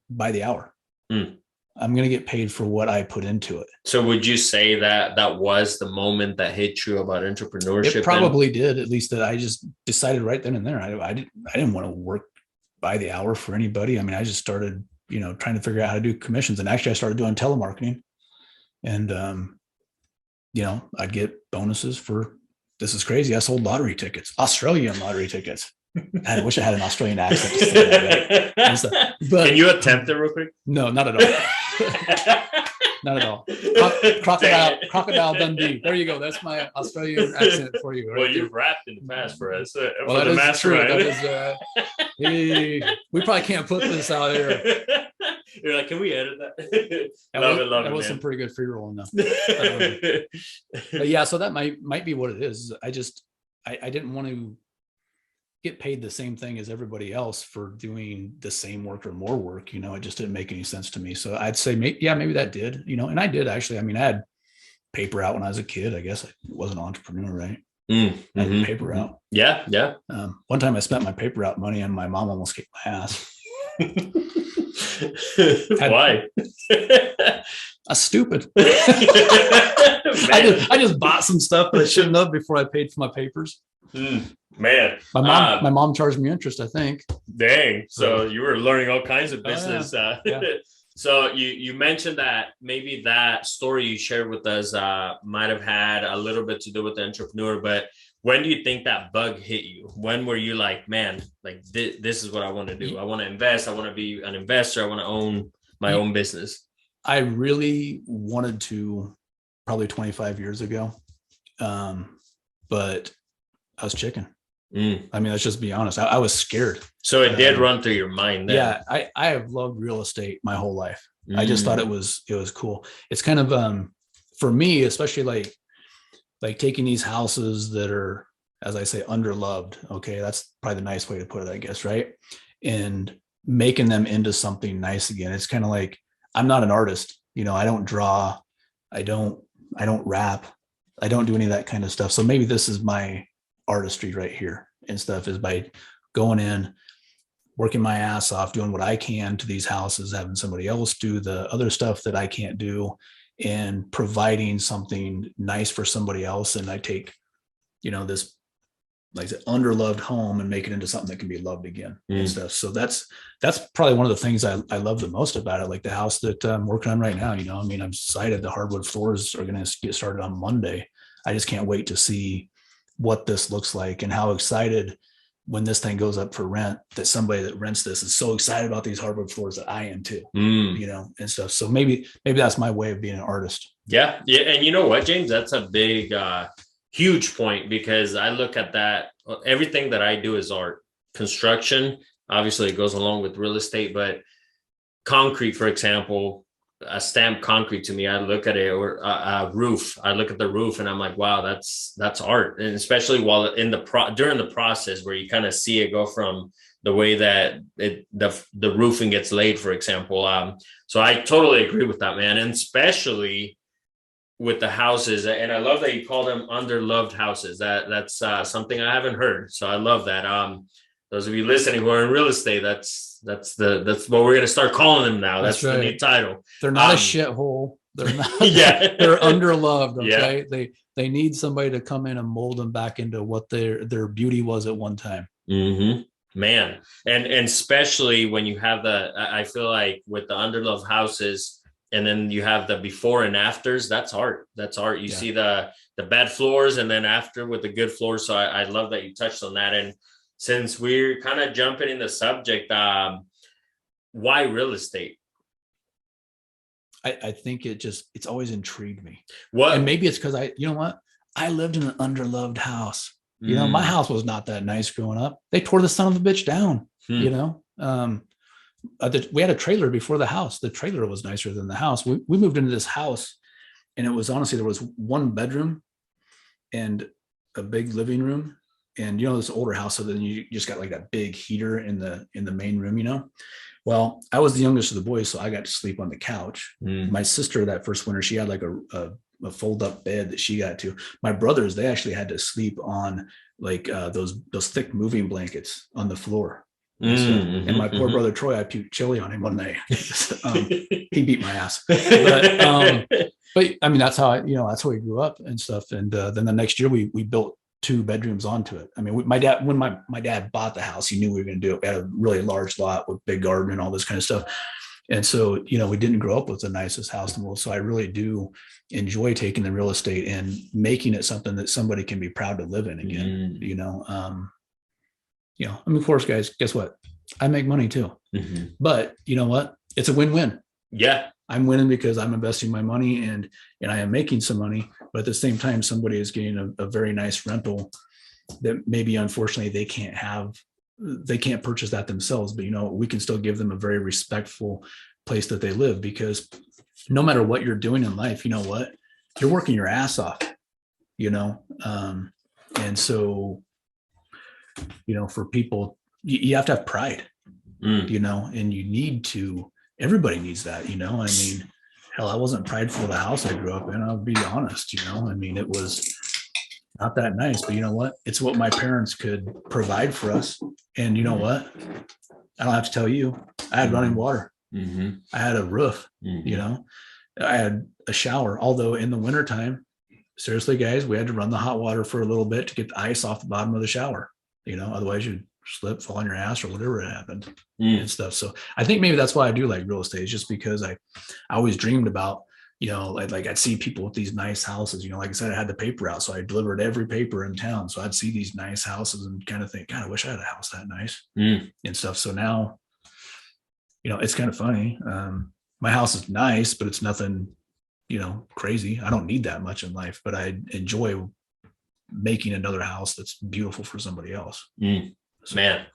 by the hour. I'm going to get paid for what I put into it. So would you say that was the moment that hit you about entrepreneurship? It probably did, at least that I just decided right then and there. I didn't want to work by the hour for anybody. I mean, I just started, trying to figure out how to do commissions. And actually I started doing telemarketing, and, I'd get bonuses for, this is crazy, I sold lottery tickets, Australian lottery tickets. I wish I had an Australian accent to say that, right? But can you attempt it real quick? No, not at all. Not at all. Crocodile Dundee. There you go. That's my Australian accent for you. Right? Well, you've rapped in the past for us. Well, that is true. That is, hey, we probably can't put this out here. You're like, can we edit that? Love it, that was man. some pretty good free rolling though. But yeah, so that might be what it is. I didn't want to get paid the same thing as everybody else for doing the same work or more work. It just didn't make any sense to me. So I'd say maybe that did, and I did actually. I mean, I had paper out when I was a kid. I guess I was an entrepreneur, right? I had paper out. Yeah. One time I spent my paper out money and my mom almost kicked my ass. Why? That's stupid. I just bought some stuff that I shouldn't have before I paid for my papers. Man, my mom charged me interest, I think. Dang. So you were learning all kinds of business. Yeah. So you mentioned that maybe that story you shared with us might have had a little bit to do with the entrepreneur, but when do you think that bug hit you? When were you like, man, like this is what I want to do. I want to invest. I want to be an investor. I want to own my own business. I really wanted to probably 25 years ago. But I was chicken. I mean, let's just be honest. I was scared. So it did run through your mind then. Yeah. I have loved real estate my whole life. I just thought it was cool. It's kind of, for me, especially like taking these houses that are, as I say, underloved. Okay. That's probably the nice way to put it, I guess. Right. And making them into something nice again. It's kind of like, I'm not an artist, I don't draw. I don't rap. I don't do any of that kind of stuff. So maybe this is my artistry right here and stuff, is by going in, working my ass off, doing what I can to these houses, having somebody else do the other stuff that I can't do, and providing something nice for somebody else. And I take, this, like I said, underloved home and make it into something that can be loved again and stuff. So that's probably one of the things I love the most about it. Like the house that I'm working on right now, I'm excited. The hardwood floors are going to get started on Monday. I just can't wait to see what this looks like, and how excited when this thing goes up for rent, that somebody that rents this is so excited about these hardwood floors that I am too, and stuff. So maybe that's my way of being an artist. Yeah. And you know what, James, that's a big, huge point, because I look at that, everything that I do is art. Construction, obviously it goes along with real estate, but concrete, for example, a stamped concrete, to me, I look at it, or a roof, I look at the roof and I'm like, wow, that's art. And especially while during the process, where you kind of see it go from the way that the roofing gets laid, for example. So I totally agree with that, man. And especially with the houses, and I love that you call them underloved houses. That's something I haven't heard. So I love that. Those of you listening who are in real estate, that's what we're gonna start calling them now. That's right. The new title. They're not a shithole. They're not. Yeah, they're underloved. Okay, yeah. They need somebody to come in and mold them back into what their beauty was at one time. Mm-hmm. Man, and especially when you have I feel like with the underloved houses, and then you have the before and afters, that's art. You see the bad floors, and then after with the good floors. So I love that you touched on that. And since we're kind of jumping in the subject, why real estate? I think it's always intrigued me. What? And maybe it's because I lived in an underloved house. My house was not that nice growing up. They tore the son of a bitch down. We had a trailer before the house. The trailer was nicer than the house. We moved into this house, and it was, honestly, there was one bedroom and a big living room, and this older house. So then you just got like that big heater in the main room. Well, I was the youngest of the boys, so I got to sleep on the couch. My sister, that first winter, she had like a fold up bed that she got to. My brothers, they actually had to sleep on like those thick moving blankets on the floor. And my poor brother Troy, I puked chili on him one night. He beat my ass. But I mean, that's how that's how we grew up and stuff. And then the next year we built 2 bedrooms onto it. I mean, when my dad bought the house, he knew we were going to do it. We had a really large lot with big garden and all this kind of stuff. And so, we didn't grow up with the nicest house in the world. So I really do enjoy taking the real estate and making it something that somebody can be proud to live in again. Of course, guys, guess what? I make money too. But you know what? It's a win-win. Yeah. I'm winning because I'm investing my money and I am making some money, but at the same time, somebody is getting a very nice rental that maybe, unfortunately, they can't purchase that themselves, but we can still give them a very respectful place that they live, because no matter what you're doing in life, you're working your ass off, and so, for people, you have to have pride, and you need to, everybody needs that, I mean, hell, I wasn't prideful of the house I grew up in. I'll be honest, I mean, it was not that nice, but you know what? It's what my parents could provide for us. And you know what? I don't have to tell you, I had running water. I had a roof, I had a shower, although in the wintertime, seriously, guys, we had to run the hot water for a little bit to get the ice off the bottom of the shower, otherwise you'd slip, fall on your ass, or whatever had happened and stuff. So I think maybe that's why I do like real estate, is just because I always dreamed about, like I'd see people with these nice houses, like I said, I had the paper out. So I delivered every paper in town. So I'd see these nice houses and kind of think, God, I wish I had a house that nice and stuff. So now, it's kind of funny. My house is nice, but it's nothing, crazy. I don't need that much in life, but I enjoy making another house that's beautiful for somebody else. Man,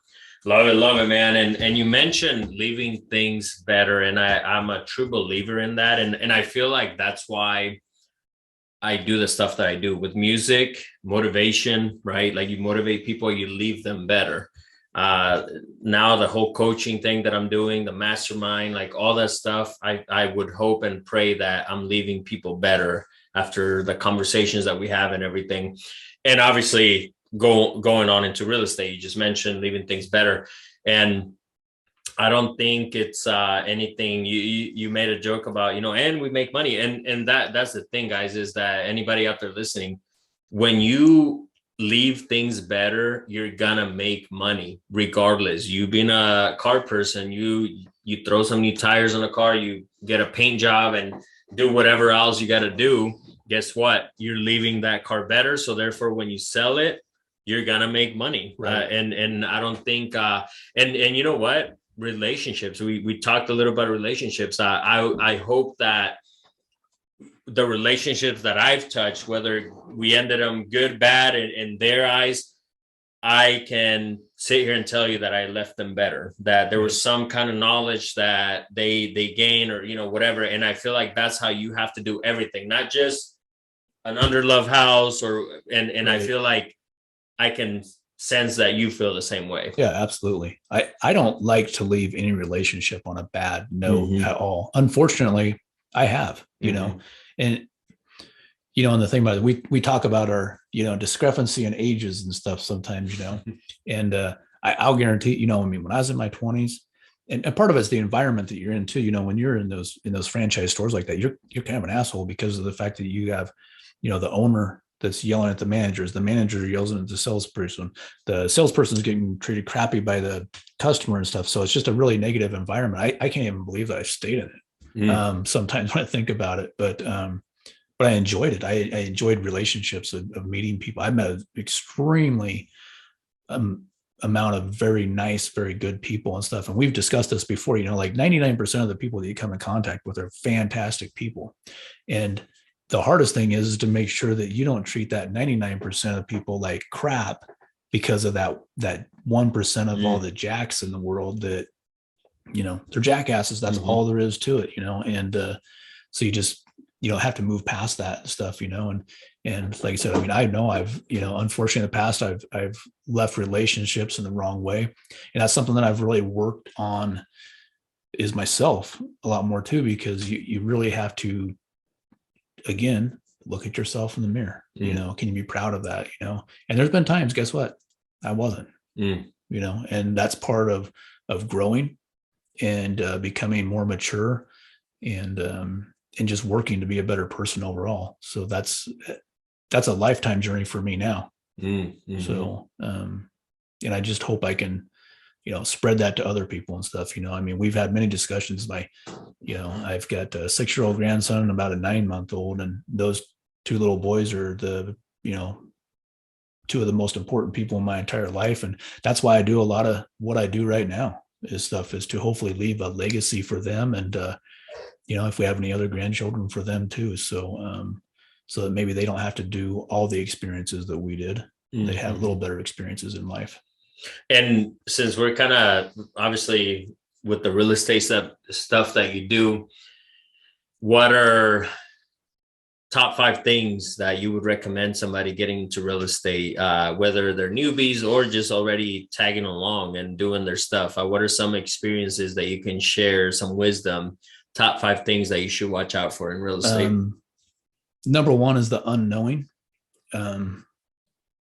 Love it, man. And you mentioned leaving things better, and I'm a true believer in that, and I feel like that's why I do the stuff that I do with music, motivation, right? Like you motivate people, you leave them better. Now the whole coaching thing that I'm doing, the mastermind, like all that stuff, I would hope and pray that I'm leaving people better after the conversations that we have and everything. And obviously going on into real estate, you just mentioned leaving things better. And I don't think it's anything. You made a joke about, and we make money, and that's the thing, guys, is that anybody out there listening, when you leave things better, you're gonna make money regardless. You being a car person, you throw some new tires on a car, you get a paint job, and do whatever else you got to do. Guess what? You're leaving that car better, so therefore, when you sell it, you're gonna make money. Right. And I don't think and you know what? Relationships. We talked a little about relationships. I hope that the relationships that I've touched, whether we ended them good, bad, in their eyes, I can sit here and tell you that I left them better, that there was some kind of knowledge that they gain, or, whatever. And I feel like that's how you have to do everything, not just an under-love house and right. I feel like I can sense that you feel the same way. Yeah, absolutely. I don't like to leave any relationship on a bad note at all. Unfortunately, I have, and and the thing about it, we talk about our, discrepancy in ages and stuff sometimes, and I'll guarantee, when I was in my 20s, and part of it's the environment that you're in too, when you're in those franchise stores like that, you're kind of an asshole because of the fact that you have, the owner that's yelling at the managers, the manager yells at the salesperson is getting treated crappy by the customer and stuff. So it's just a really negative environment. I can't even believe that I stayed in it. Sometimes when I think about it, but I enjoyed it. I enjoyed relationships of meeting people. I met an extremely amount of very nice, very good people and stuff. And we've discussed this before, like 99% of the people that you come in contact with are fantastic people. And the hardest thing is to make sure that you don't treat that 99% of people like crap because of that 1% of all the jacks in the world that, they're jackasses. That's all there is to it, and so you just, have to move past that and stuff, and like I said, I know I've, unfortunately in the past, I've left relationships in the wrong way. And that's something that I've really worked on is myself a lot more too, because you really have to, again, look at yourself in the mirror. Can you be proud of that? And there's been times, guess what? I wasn't, and that's part of growing and becoming more mature and just working to be a better person overall. So that's a lifetime journey for me now. So, and I just hope I can, spread that to other people and stuff. We've had many discussions. I've got a 6-year-old grandson and about a 9-month-old, and those 2 little boys are the, 2 of the most important people in my entire life. And that's why I do a lot of what I do right now is to hopefully leave a legacy for them. And, if we have any other grandchildren, for them too. So, so that maybe they don't have to do all the experiences that we did. They have a little better experiences in life. And since we're kind of obviously with the real estate stuff that you do, what are top 5 things that you would recommend somebody getting into real estate, whether they're newbies or just already tagging along and doing their stuff? What are some experiences that you can share, some wisdom, top 5 things that you should watch out for in real estate? Number 1 is the unknowing.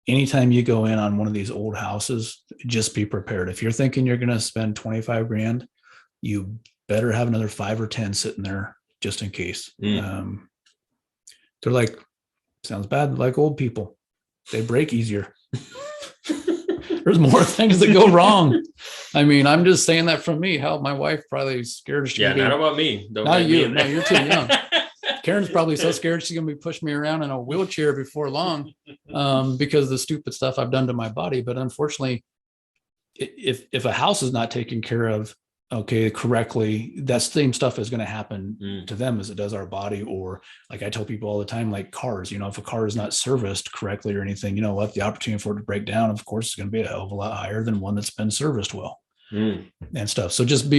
Anytime you go in on one of these old houses, just be prepared. If you're thinking you're going to spend 25 grand, you better have another 5 or 10 sitting there just in case. They're like, sounds bad, like old people. They break easier. There's more things that go wrong. I'm just saying that from me. Hell, my wife probably scared. Not about me. Not you. No, you're too young. Karen's probably so scared she's gonna be pushing me around in a wheelchair before long, because of the stupid stuff I've done to my body. But unfortunately, if a house is not taken care of, okay, correctly, that same stuff is going to happen to them as it does our body. Or like I tell people all the time, like cars, you know, if a car is not serviced correctly or anything, you know what, the opportunity for it to break down, of course, is going to be a hell of a lot higher than one that's been serviced well and stuff. So just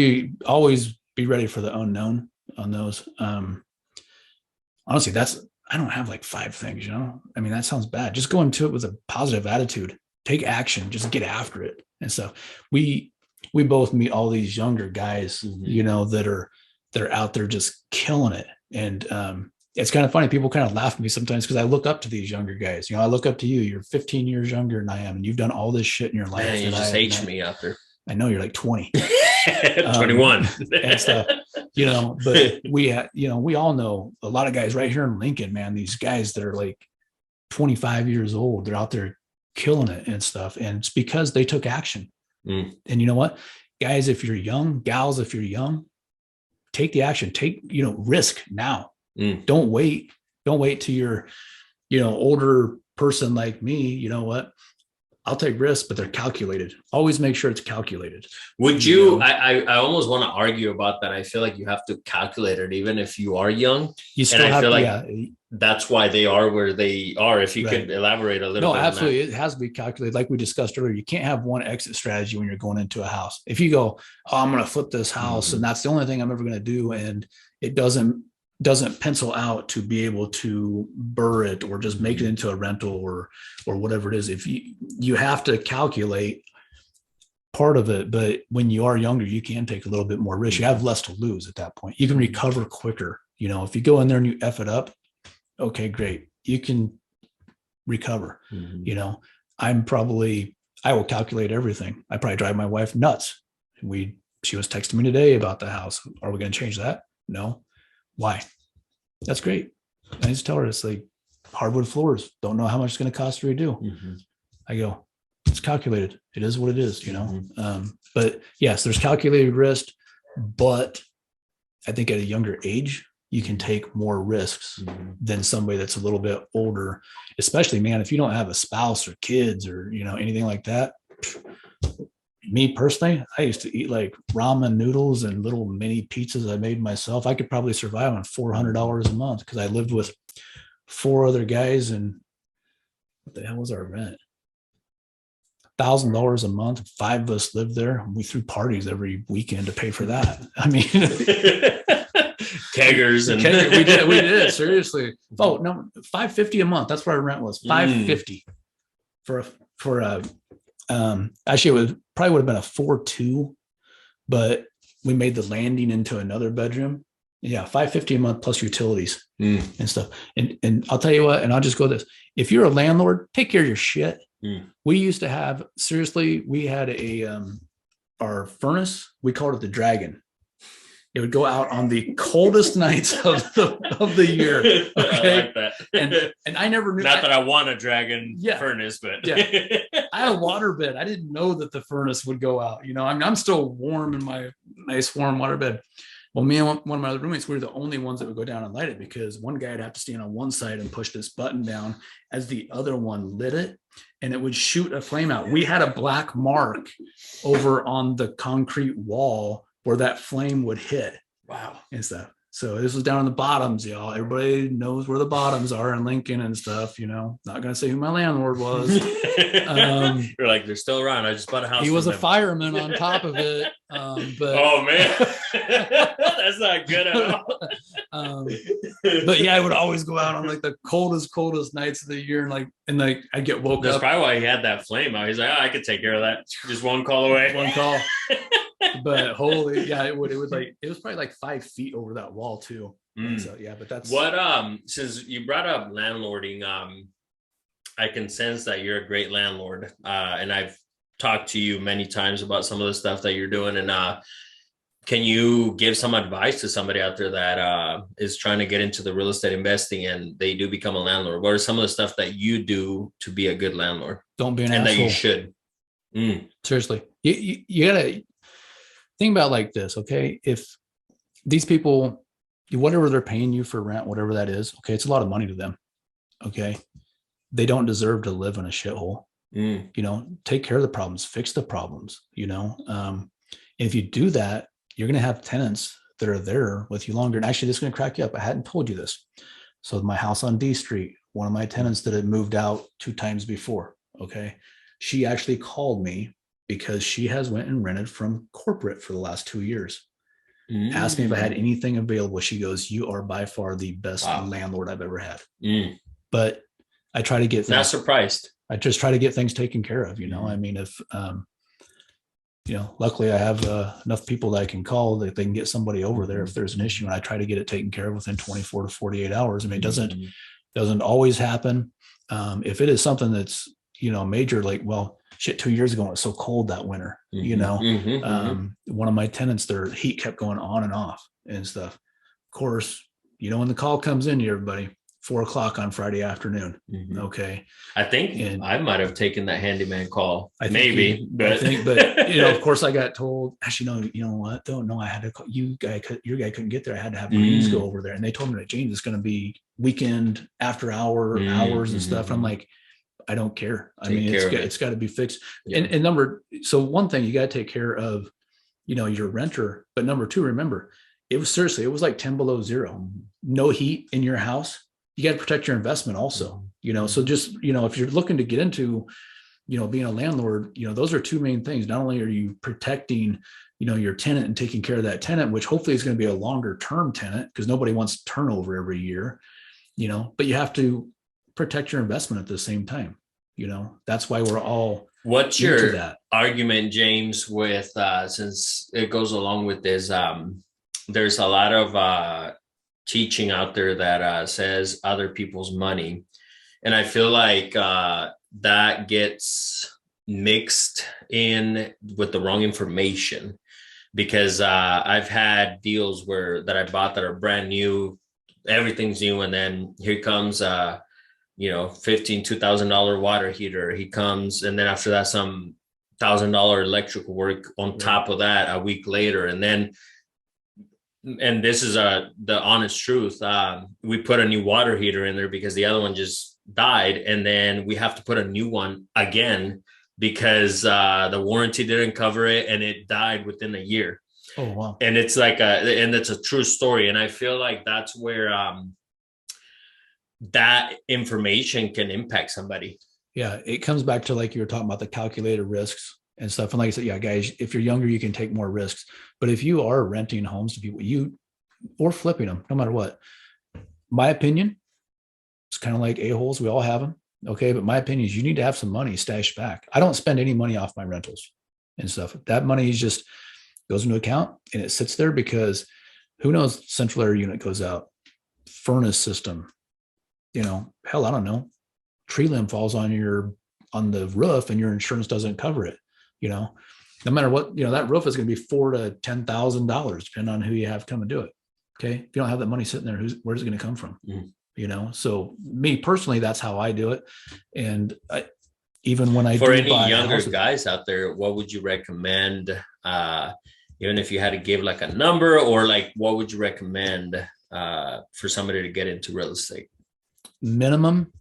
always be ready for the unknown on those. Honestly, I don't have like 5 things, you know, I mean, that sounds bad. Just go into it with a positive attitude, take action, just get after it and stuff. We both meet all these younger guys, you know, they're out there just killing it. And it's kind of funny. People kind of laugh at me sometimes because I look up to these younger guys. You know, I look up to you. You're 15 years younger than I am, and you've done all this shit in your life. Man, you just hate me after. I know you're like 20, 21 and stuff, you know, but we all know a lot of guys right here in Lincoln, man, these guys that are like 25 years old, they're out there killing it and stuff. And it's because they took action. And you know what, guys, if you're young, gals, if you're young, take the action, risk now. Don't wait till you're, you know, older person like me. You know what, I'll take risks, but they're calculated. Always make sure it's calculated. Would you, I almost want to argue about that. I feel like you have to calculate it even if you are young. You still and I have feel to, like that's why they are where they are. If you could elaborate a little bit. No, absolutely. It has to be calculated. Like we discussed earlier, you can't have one exit strategy when you're going into a house. If you go, oh, I'm going to flip this house and that's the only thing I'm ever going to do, and it doesn't pencil out to be able to burr it or just make it into a rental or whatever it is. If you have to calculate part of it, but when you are younger, you can take a little bit more risk. You have less to lose at that point. You can recover quicker. You know, if you go in there and you F it up, okay, great. You can recover. You know, I will calculate everything. I probably drive my wife nuts. She was texting me today about the house. Are we going to change that? No. Why? That's great. I just tell her it's like hardwood floors. Don't know how much it's going to cost to redo. I go, it's calculated. It is what it is, you know? But yes, there's calculated risk, but I think at a younger age, you can take more risks than somebody that's a little bit older, especially, man, if you don't have a spouse or kids or, you know, anything like that. Me personally, I used to eat like ramen noodles and little mini pizzas I made myself. I could probably survive on $400 a month because I lived with 4 other guys, and what the hell was our rent? $1,000 a month. 5 of us lived there. We threw parties every weekend to pay for that. I mean, keggers and we did seriously. Oh no, $550 a month. That's what our rent was. $550 for a actually it probably would have been a 4-2, but we made the landing into another bedroom. Yeah, $550 a month plus utilities and stuff. And I'll tell you what, and I'll just go this. If you're a landlord, take care of your shit. We used to have, seriously, we had our furnace, we called it the Dragon. It would go out on the coldest nights of the year. Okay. I like that. And I never knew. Not that I want a dragon furnace, but I had a water bed. I didn't know that the furnace would go out. You know, I mean, I'm still warm in my nice warm water bed. Well, me and one of my other roommates, we were the only ones that would go down and light it because one guy would have to stand on one side and push this button down as the other one lit it, and it would shoot a flame out. We had a black mark over on the concrete wall where that flame would hit. Wow. And stuff. So this was down in the bottoms, y'all. Everybody knows where the bottoms are in Lincoln and stuff, you know. Not going to say who my landlord was. You're like, they're still around. I just bought a house. He was a fireman on top of it. But oh, man. That's not good at all. But yeah, I would always go out on like the coldest nights of the year. And I'd get woke That's up. That's probably why he had that flame out. He's like, oh, I could take care of that. Just one call away. One call. But holy, yeah, it was probably like 5 feet over that wall too. So yeah, but that's what since you brought up landlording, I can sense that you're a great landlord. And I've talked to you many times about some of the stuff that you're doing. And can you give some advice to somebody out there that is trying to get into the real estate investing and they do become a landlord? What are some of the stuff that you do to be a good landlord? Don't be an and asshole. That you should. Seriously, you gotta think about it like this, okay? If these people, whatever they're paying you for rent, whatever that is, okay, it's a lot of money to them, okay? They don't deserve to live in a shithole. You know, take care of the problems, fix the problems, you know? If you do that, you're going to have tenants that are there with you longer. And actually, this is going to crack you up. I hadn't told you this. So my house on D Street, one of my tenants that had moved out 2 times before. Okay. She actually called me because she has went and rented from corporate for the last 2 years. Asked me if I had anything available. She goes, "You are by far the best landlord I've ever had." But I try to get things, not surprised. I just try to get things taken care of. I mean, if, luckily I have enough people that I can call that they can get somebody over there if there's an issue, and I try to get it taken care of within 24 to 48 hours. I mean, it doesn't always happen. If it is something that's, major, like, well, shit, 2 years ago, it was so cold that winter, one of my tenants, their heat kept going on and off and stuff. Of course, when the call comes in to everybody, 4:00 on Friday afternoon. Okay. I think I might have taken that handyman call. But of course I got told, actually, no, you know what? Don't know. I had to call your guy couldn't get there. I had to have Greens go over there. And they told me that, James, it's going to be weekend after hours and stuff. I'm like, I don't care. I mean, it's got to be fixed. Yeah. So one thing, you got to take care of, your renter. But number two, remember, it was like 10 below zero, no heat in your house. You got to protect your investment also, so just, if you're looking to get into, being a landlord, those are two main things. Not only are you protecting, your tenant and taking care of that tenant, which hopefully is going to be a longer term tenant, because nobody wants turnover every year, but you have to protect your investment at the same time. That's why we're all. What's your argument, James, with, since it goes along with this, there's a lot of, teaching out there that says other people's money. And I feel like that gets mixed in with the wrong information, because I've had deals that I bought that are brand new, everything's new. And then here comes, $2,000 water heater. He comes, and then after that, some $1,000 electrical work on top of that a week later. And this is the honest truth. We put a new water heater in there because the other one just died. And then we have to put a new one again because the warranty didn't cover it and it died within a year. Oh, wow. And it's like and it's a true story. And I feel like that's where that information can impact somebody. Yeah. It comes back to, like you were talking about, the calculated risks and stuff. And like I said, guys, if you're younger, you can take more risks. But if you are renting homes to people, or flipping them, no matter what, my opinion, it's kind of like a-holes. We all have them. Okay. But my opinion is you need to have some money stashed back. I don't spend any money off my rentals and stuff. That money is just goes into account and it sits there, because who knows, central air unit goes out, furnace system, hell, I don't know, tree limb falls on the roof and your insurance doesn't cover it. No matter what, that roof is going to be $4,000 to $10,000, depending on who you have come and do it. Okay. If you don't have that money sitting there, where's it going to come from? So me personally, that's how I do it. And even when I for any younger guys out there, what would you recommend? Even if you had to give like a number, or like, what would you recommend for somebody to get into real estate? Minimum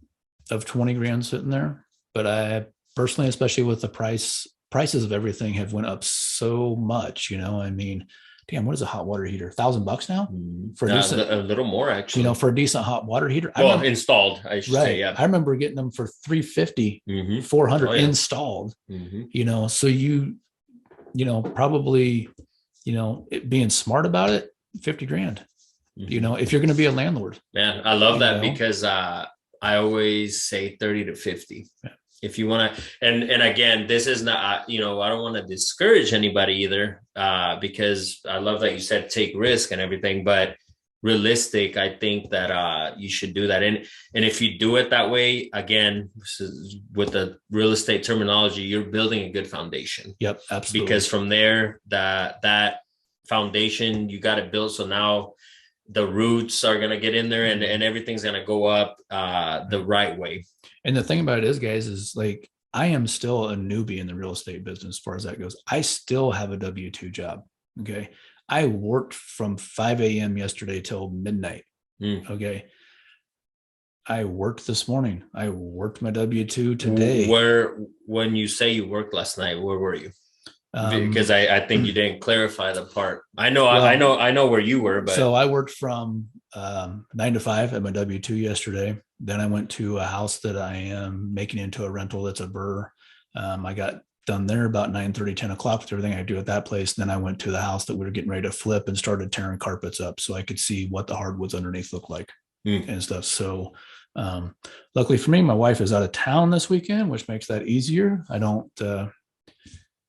of 20 grand sitting there. But I personally, especially with the prices of everything have went up so much, I mean, damn, what is a hot water heater? $1,000 now for a little more, actually, for a decent hot water heater. Installed, I should say. Yeah. I remember getting them for $350, $400 installed, so probably, it being smart about it, 50 grand, if you're going to be a landlord. Man, I love that because I always say 30 to 50. Yeah. If you want to, and again, this is not, I don't want to discourage anybody either, because I love that you said take risk and everything, but realistic, I think that you should do that. And if you do it that way, again, with the real estate terminology, you're building a good foundation. Yep, absolutely. Because from there, that foundation, you got it built. So now the roots are going to get in there and everything's going to go up the right way. And the thing about it is, guys, is like, I am still a newbie in the real estate business as far as that goes. I still have a W-2 job. Okay. I worked from 5 a.m. yesterday till midnight. Okay. I worked this morning. I worked my W-2 today. When you say you worked last night, where were you? Because I think you didn't clarify the part. I know where you were, but so I worked from 9 to 5 at my W-2 yesterday. Then I went to a house that I am making into a rental. That's a burr. I got done there about 9:30, 10 o'clock with everything I do at that place. Then I went to the house that we were getting ready to flip and started tearing carpets up so I could see what the hardwoods underneath look like and stuff. So luckily for me, my wife is out of town this weekend, which makes that easier. I don't get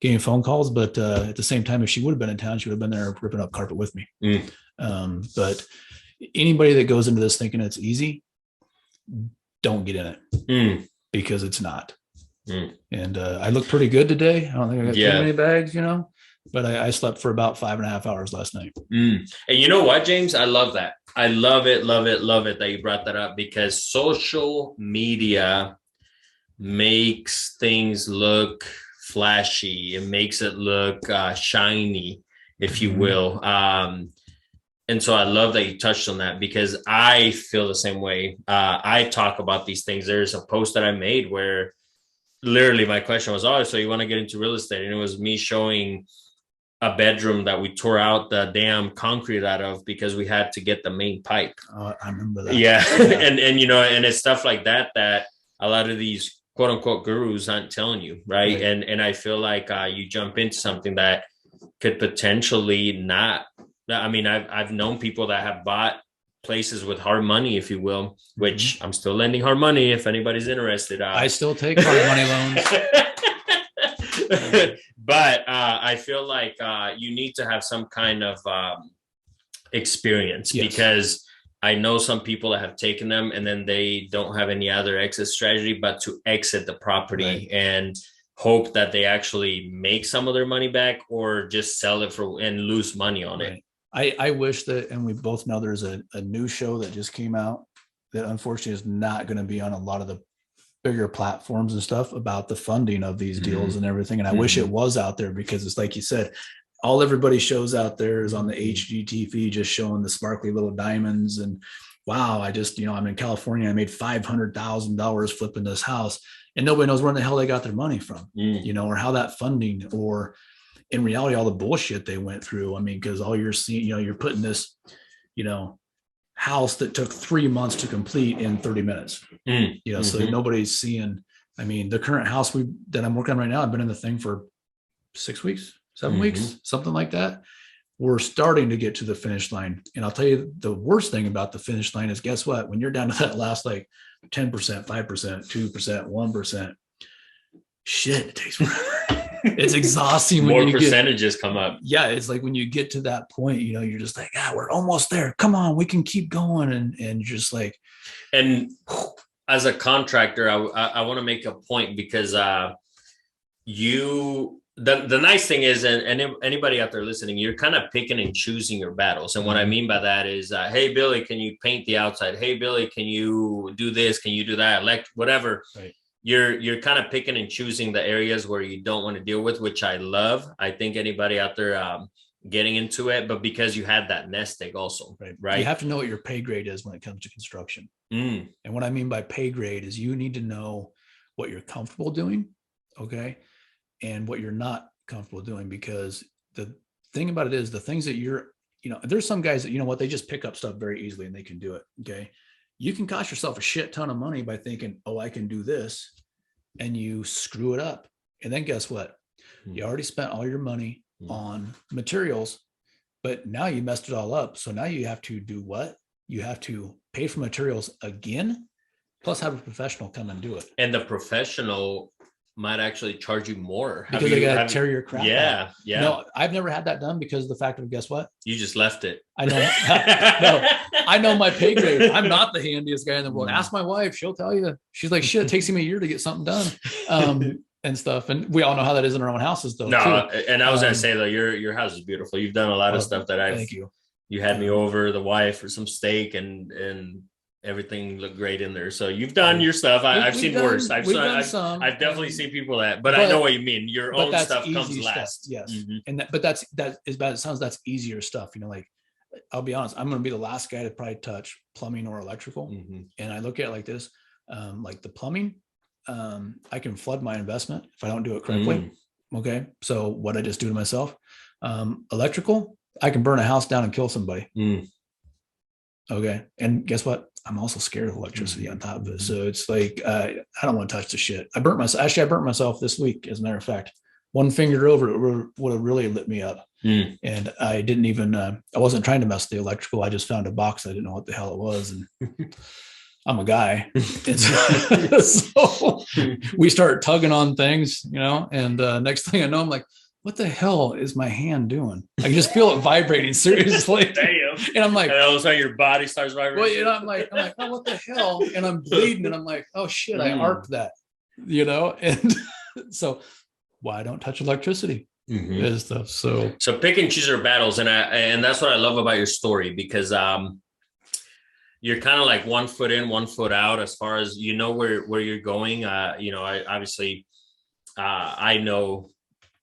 any phone calls, but at the same time, if she would have been in town, she would have been there ripping up carpet with me. But anybody that goes into this thinking it's easy, don't get in it because it's not. And I look pretty good today. I don't think I got too many bags, but I slept for about 5.5 hours last night. And you know what, James? I love that. I love it that you brought that up, because social media makes things look flashy. It makes it look shiny, if you will. And so I love that you touched on that, because I feel the same way. I talk about these things. There's a post that I made where literally my question was, so you want to get into real estate? And it was me showing a bedroom that we tore out the damn concrete out of because we had to get the main pipe. I remember that. Yeah. and it's stuff like that a lot of these quote unquote gurus aren't telling you. Right. And I feel like you jump into something that could potentially not. I mean, I've known people that have bought places with hard money, if you will, which I'm still lending hard money if anybody's interested. I still take hard money loans. But I feel like you need to have some kind of experience, because I know some people that have taken them and then they don't have any other exit strategy but to exit the property and hope that they actually make some of their money back, or just sell it and lose money on it. I wish that, and we both know there's a new show that just came out that unfortunately is not going to be on a lot of the bigger platforms and stuff, about the funding of these deals and everything. And I wish it was out there, because it's like you said, all everybody shows out there is on the HGTV, just showing the sparkly little diamonds. And wow, I just, I'm in California. I made $500,000 flipping this house, and nobody knows where in the hell they got their money from, or how that funding, or in reality, all the bullshit they went through. I mean, because all you're seeing, you're putting this, house that took 3 months to complete in 30 minutes, so nobody's seeing. I mean, the current house that I'm working on right now, I've been in the thing for 6 weeks, 7 weeks, something like that. We're starting to get to the finish line. And I'll tell you, the worst thing about the finish line is, guess what? When you're down to that last 10%, 5%, 2%, 1%, shit, it takes forever. It's exhausting. When more percentages come up. Yeah. It's like when you get to that point, you're just like, we're almost there. Come on, we can keep going. And just like, and as a contractor, I want to make a point, because the nice thing is, and anybody out there listening, you're kind of picking and choosing your battles. And what I mean by that is, hey, Billy, can you paint the outside? Hey, Billy, can you do this? Can you do that? Whatever. Right. You're kind of picking and choosing the areas where you don't want to deal with, which I love. I think anybody out there getting into it, but because you had that nest egg also, right? You have to know what your pay grade is when it comes to construction. And what I mean by pay grade is you need to know what you're comfortable doing, okay, and what you're not comfortable doing. Because the thing about it is, the things that there's some guys that, they just pick up stuff very easily and they can do it, okay? You can cost yourself a shit ton of money by thinking, I can do this, and you screw it up. And then guess what? You already spent all your money on materials, but now you messed it all up. So now you have to do what? You have to pay for materials again, plus have a professional come and do it. And the professional might actually charge you more because they got to tear your crap out. Yeah. No, I've never had that done, because of the fact of, guess what? You just left it. I know. No, I know my pay grade. I'm not the handiest guy in the world. Ask my wife; she'll tell you. She's like, shit, it takes him a year to get something done, and stuff. And we all know how that is in our own houses, though. No, too. And I was gonna say, though, your house is beautiful. You've done a lot of stuff that thank you. You had me over, the wife, for some steak, and everything looked great in there. So you've done your stuff. I've seen worse. I've definitely seen people but I know what you mean. Your own stuff comes last. Yes. And that as bad as it sounds, that's easier stuff. Like, I'll be honest, I'm going to be the last guy to probably touch plumbing or electrical. And I look at it like this, like the plumbing, I can flood my investment if I don't do it correctly. Okay. So what I just do to myself, electrical, I can burn a house down and kill somebody. Okay. And guess what? I'm also scared of electricity on top of it. So it's like, I don't want to touch the shit. I burnt myself this week. As a matter of fact, one finger over it would have really lit me up. And I didn't even, I wasn't trying to mess with the electrical. I just found a box. I didn't know what the hell it was. And I'm a guy. And so we start tugging on things, and next thing I know, I'm like, what the hell is my hand doing? I can just feel it vibrating, seriously. Damn. And I'm like, and all of a sudden your body starts vibrating. well, I'm like, oh, what the hell? And I'm bleeding, and I'm like, oh shit, I arced that, and so why don't touch electricity and stuff. So pick and choose your battles. And that's what I love about your story, because you're kind of like 1 foot in, 1 foot out, as far as, where you're going. I obviously, I know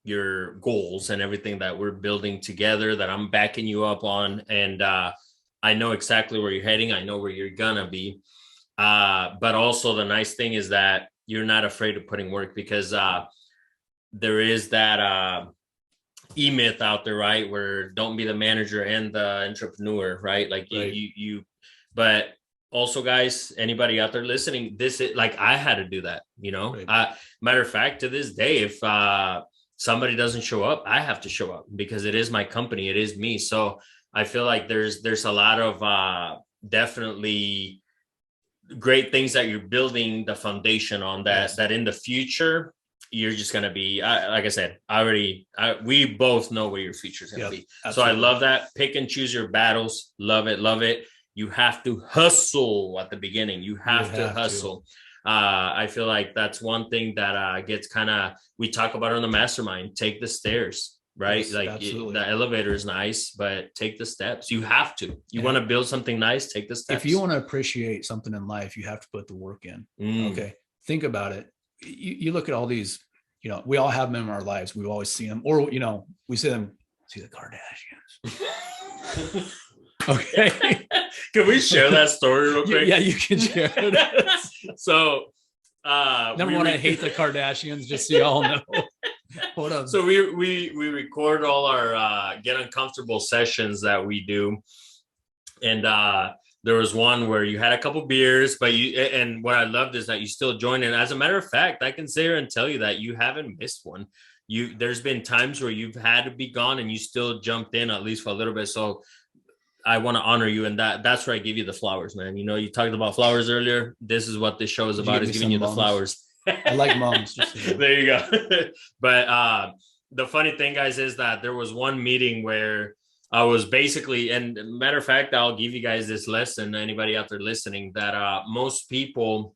your goals and everything that we're building together, that I'm backing you up on. And I know exactly where you're heading. I know where you're gonna be. But also the nice thing is that you're not afraid of putting work, because there is that myth out there, right? Where don't be the manager and the entrepreneur, right? Like right. you, but also, guys, anybody out there listening, this is like, I had to do that, Right. Matter of fact, to this day, if somebody doesn't show up, I have to show up, because it is my company. It is me. So I feel like there's a lot of definitely great things that you're building the foundation on, that in the future, you're just going to be, like I said, we both know where your future is going to be. Absolutely. So I love that. Pick and choose your battles. Love it. Love it. You have to hustle at the beginning. You have to hustle. I feel like that's one thing that gets we talk about on the mastermind. Take the stairs, right? Yes, like the elevator is nice, but take the steps. You have to. You want to build something nice, take the steps. If you want to appreciate something in life, you have to put the work in. Okay. Think about it. You look at all these, we all have them in our lives. We've always seen them, or, we see them, see the Kardashians. Okay. Can we share that story real quick? Yeah, you can share it. So, number one, I hate the Kardashians, just so y'all know. Hold on. So we record all our get uncomfortable sessions that we do, and there was one where you had a couple beers, but and what I loved is that you still joined in. As a matter of fact, I can sit here and tell you that you haven't missed one. There's been times where you've had to be gone and you still jumped in, at least for a little bit. So I want to honor you, and that's where I give you the flowers, man. You talked about flowers earlier. This is what this show is about, is giving you the flowers. I like moms. There you go. But the funny thing, guys, is that there was one meeting where I was basically, and matter of fact, I'll give you guys this lesson, anybody out there listening, that most people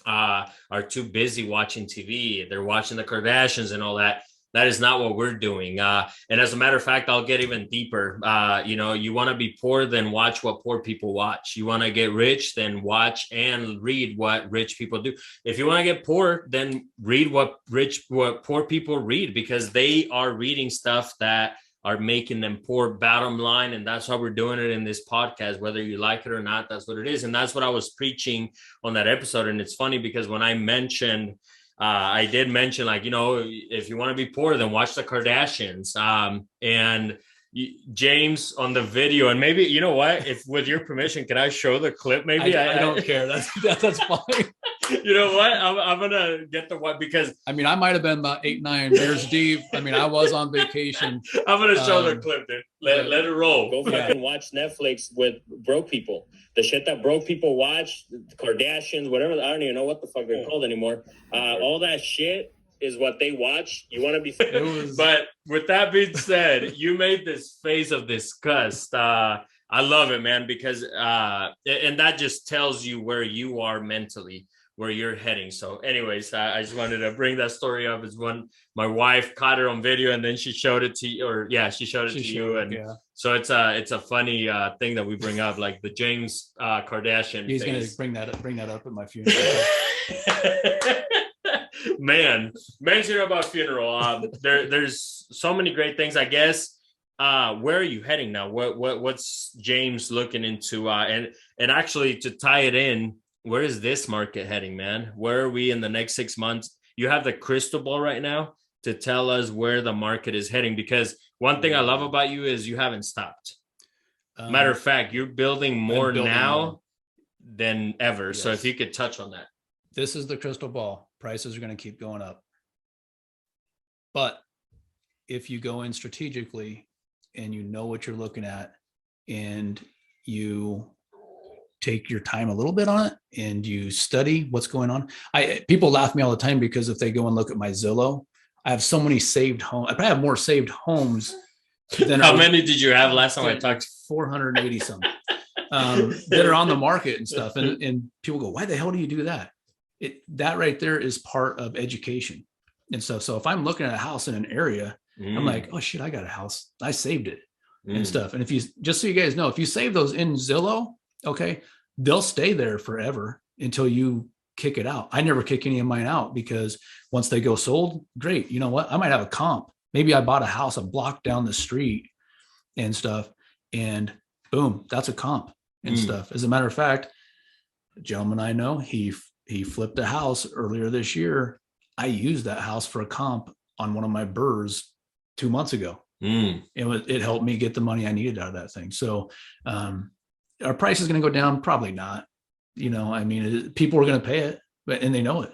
are too busy watching TV. They're watching the Kardashians and all that. That is not what we're doing. And as a matter of fact, I'll get even deeper. You want to be poor, then watch what poor people watch. You want to get rich, then watch and read what rich people do. If you want to get poor, then read what poor people read, because they are reading stuff that are making them poor, bottom line. And that's why we're doing it in this podcast, whether you like it or not. That's what it is. And that's what I was preaching on that episode. And it's funny because when I mentioned, I did mention, like, if you want to be poor, then watch the Kardashians. And James on the video, and maybe, you know what, if with your permission, can I show the clip? Maybe I don't care. That's fine. You know what? I'm gonna get the what, because I might have been about 8-9 years deep. I was on vacation. I'm gonna show the clip, dude. Let it roll. Go fucking watch Netflix with broke people. The shit that broke people watch, the Kardashians, whatever. I don't even know what the fuck they're called anymore. All that shit is what they watch. You want to be. But with that being said, you made this face of disgust. I love it, man, because and that just tells you where you are mentally, where you're heading. So anyways, I just wanted to bring that story up. Is when my wife caught it on video, and then she showed it to you, or she showed it to you. And so it's a funny thing that we bring up, like the James Kardashian. He's going to bring that up at my funeral. Man, mention about funeral. There's so many great things, I guess. Where are you heading now? What's James looking into? And actually, to tie it in, where is this market heading, man? Where are we in the next 6 months? You have the crystal ball right now. to tell us where the market is heading, because one thing I love about you is you haven't stopped. Matter of fact, you're building more now than ever. Yes. So if you could touch on that. This is the crystal ball. Prices are going to keep going up. But if you go in strategically and you know what you're looking at and you take your time a little bit on it and you study what's going on. People laugh at me all the time because if they go and look at my Zillow, I have so many saved homes. I probably have more saved homes than how many did you have last time I talked? 480 some that are on the market and stuff. And people go, why the hell do you do that? That right there is part of education and stuff. So if I'm looking at a house in an area, I'm like, oh shit, I got a house. I saved it and stuff. And if you, just so you guys know, if you save those in Zillow, okay, they'll stay there forever until you kick it out. I never kick any of mine out because once they go sold, great. You know what? I might have a comp. Maybe I bought a house a block down the street and stuff, and boom, that's a comp and stuff. As a matter of fact, a gentleman I know, he flipped a house earlier this year. I used that house for a comp on one of my burrs 2 months ago. It helped me get the money I needed out of that thing. So our price is going to go down? Probably not. You know, I mean, people are going to pay it, and they know it.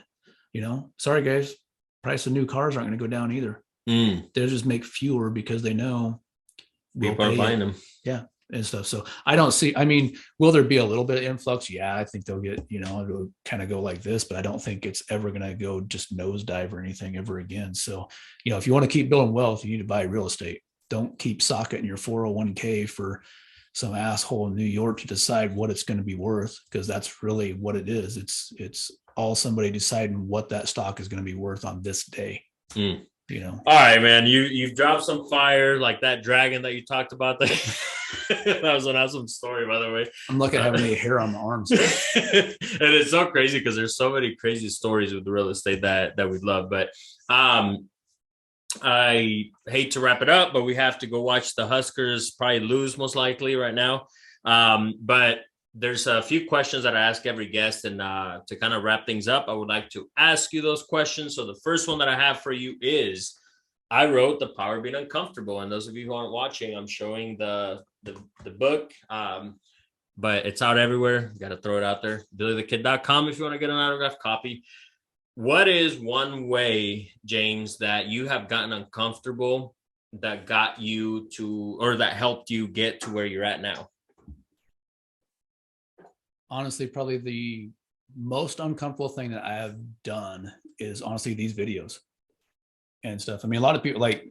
You know, sorry guys, price of new cars aren't going to go down either. They'll just make fewer because they know people are buying them. Yeah, and stuff. So I don't see. I mean, will there be a little bit of influx? Yeah, I think they'll get. You know, it'll kind of go like this, but I don't think it's ever going to go just nosedive or anything ever again. So, you know, if you want to keep building wealth, you need to buy real estate. Don't keep socketing your 401k for some asshole in New York to decide what it's going to be worth, because that's really what it is. It's all somebody deciding what that stock is going to be worth on this day. You know. All right, man. You've dropped some fire like that dragon that you talked about. That was an awesome story, by the way. I'm lucky I have any hair on the arms. And it's so crazy because there's so many crazy stories with real estate that we love. But I hate to wrap it up, but we have to go watch the Huskers probably lose most likely right now. But there's a few questions that I ask every guest, and to kind of wrap things up, I would like to ask you those questions. So the first one that I have for you is, I wrote The Power of Being Uncomfortable. And those of you who aren't watching, I'm showing the book, but it's out everywhere. Got to throw it out there. BillyTheKid.com if you want to get an autographed copy. What is one way, James, that you have gotten uncomfortable that got you to, or that helped you get to where you're at now? Honestly, probably the most uncomfortable thing that I have done is honestly these videos and stuff. I mean, a lot of people, like,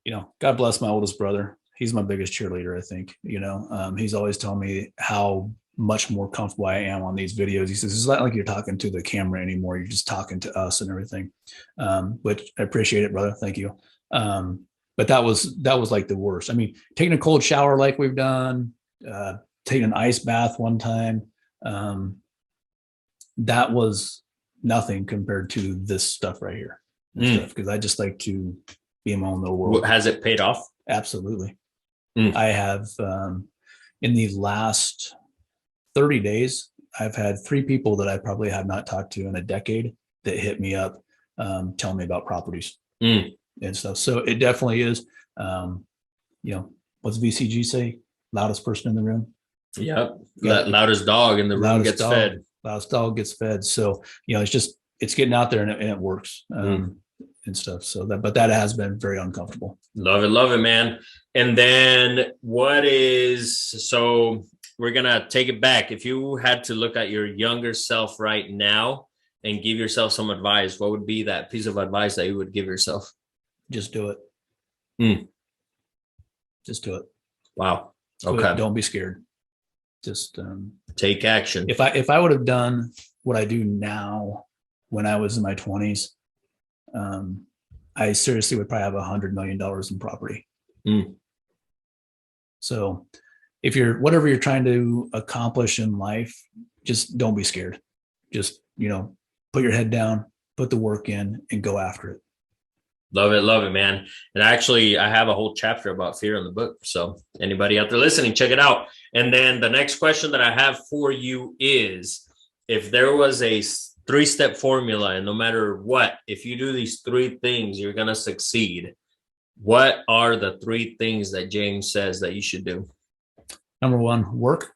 you know, God bless my oldest brother. He's my biggest cheerleader, I think. You know, he's always telling me how much more comfortable I am on these videos. He says, it's not like you're talking to the camera anymore. You're just talking to us and everything. Which I appreciate it, brother. Thank you. But that was like the worst. I mean, taking a cold shower like we've done, taking an ice bath one time, that was nothing compared to this stuff right here. Because I just like to be in my own little world. Has it paid off? Absolutely. I have, in the last 30 days, I've had 3 people that I probably have not talked to in a decade that hit me up, telling me about properties and stuff. So it definitely is, you know, what's VCG say? Loudest person in the room. Yep. Loudest dog in the room gets fed. Loudest dog gets fed. So, you know, it's getting out there and it works and stuff. So but that has been very uncomfortable. Love it, man. And then so we're going to take it back. If you had to look at your younger self right now and give yourself some advice, what would be that piece of advice that you would give yourself? Just do it. Just do it. Wow. Okay. Don't be scared. Just take action. If I would have done what I do now when I was in my 20s, I seriously would probably have $100 million in property. So if whatever you're trying to accomplish in life, just don't be scared. Just, you know, put your head down, put the work in, and go after it. Love it, man. And actually, I have a whole chapter about fear in the book. So anybody out there listening, check it out. And then the next question that I have for you is, if there was 3-step formula, and no matter what, if you do these 3 things, you're going to succeed. What are the 3 things that James says that you should do? Number 1, work.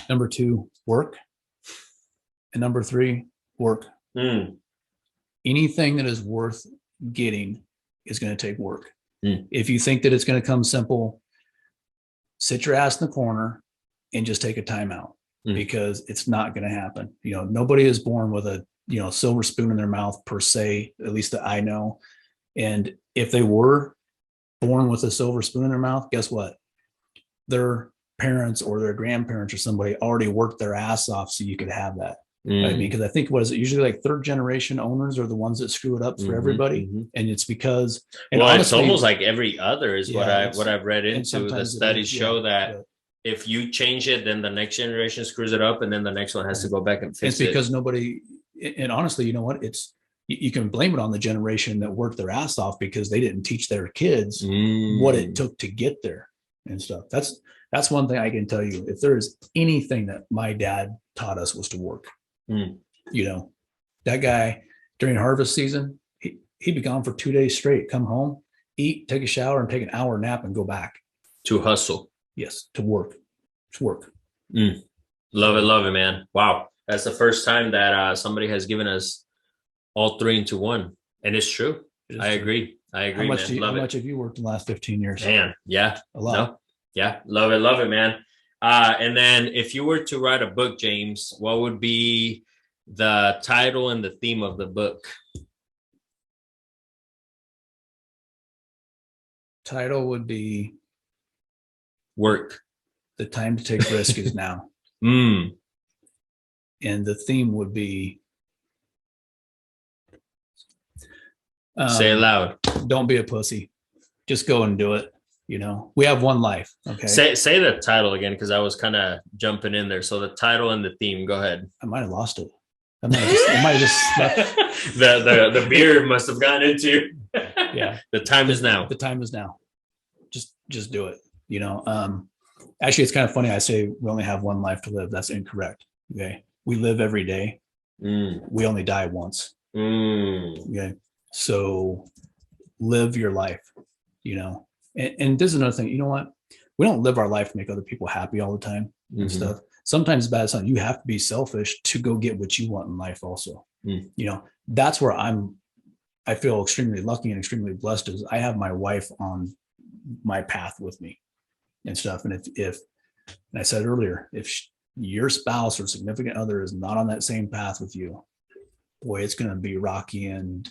Number 2, work. And number 3, work. Anything that is worth getting is going to take work. If you think that it's going to come simple, sit your ass in the corner and just take a timeout, because it's not going to happen. Nobody is born with a, silver spoon in their mouth per se, at least that I know. And if they were born with a silver spoon in their mouth, guess what? Their parents or their grandparents or somebody already worked their ass off so you could have that. I mean, because I think, what is it, usually like 3rd generation owners are the ones that screw it up for everybody. And it's because, and well, honestly, it's almost like every other is what I've read into. The studies show that if you change it, then the next generation screws it up, and then the next one has to go back and fix it. It's because nobody, and honestly, you know what? You can blame it on the generation that worked their ass off because they didn't teach their kids what it took to get there and stuff. That's one thing I can tell you. If there is anything that my dad taught us, was to work. That guy during harvest season, he'd be gone for 2 days straight, come home, eat, take a shower, and take an hour nap and go back. To hustle. Yes, to work. To work. Love it, man. Wow. That's the first time that somebody has given us all 3 into 1. And it's true. I agree. How much have you worked in the last 15 years? Man, yeah. A lot. No? Yeah. Love it, man. And then if you were to write a book, James, what would be the title and the theme of the book? Title would be Work. The time to take risk is now. And the theme would be say it loud. Don't be a pussy. Just go and do it. We have one life. Okay. Say the title again, because I was kind of jumping in there. So the title and the theme. Go ahead. I might have lost it. I might have just the beer must have gotten into you. Yeah. The time is now. The time is now. Just do it. Actually, it's kind of funny. I say we only have one life to live. That's incorrect. Okay. We live every day. We only die once. Okay. So live your life, and this is another thing. You know what? We don't live our life to make other people happy all the time and stuff. Sometimes it's bad. You have to be selfish to go get what you want in life also. That's where I feel extremely lucky and extremely blessed, is I have my wife on my path with me and stuff. And if I said earlier, if your spouse or significant other is not on that same path with you, boy, it's going to be rocky, and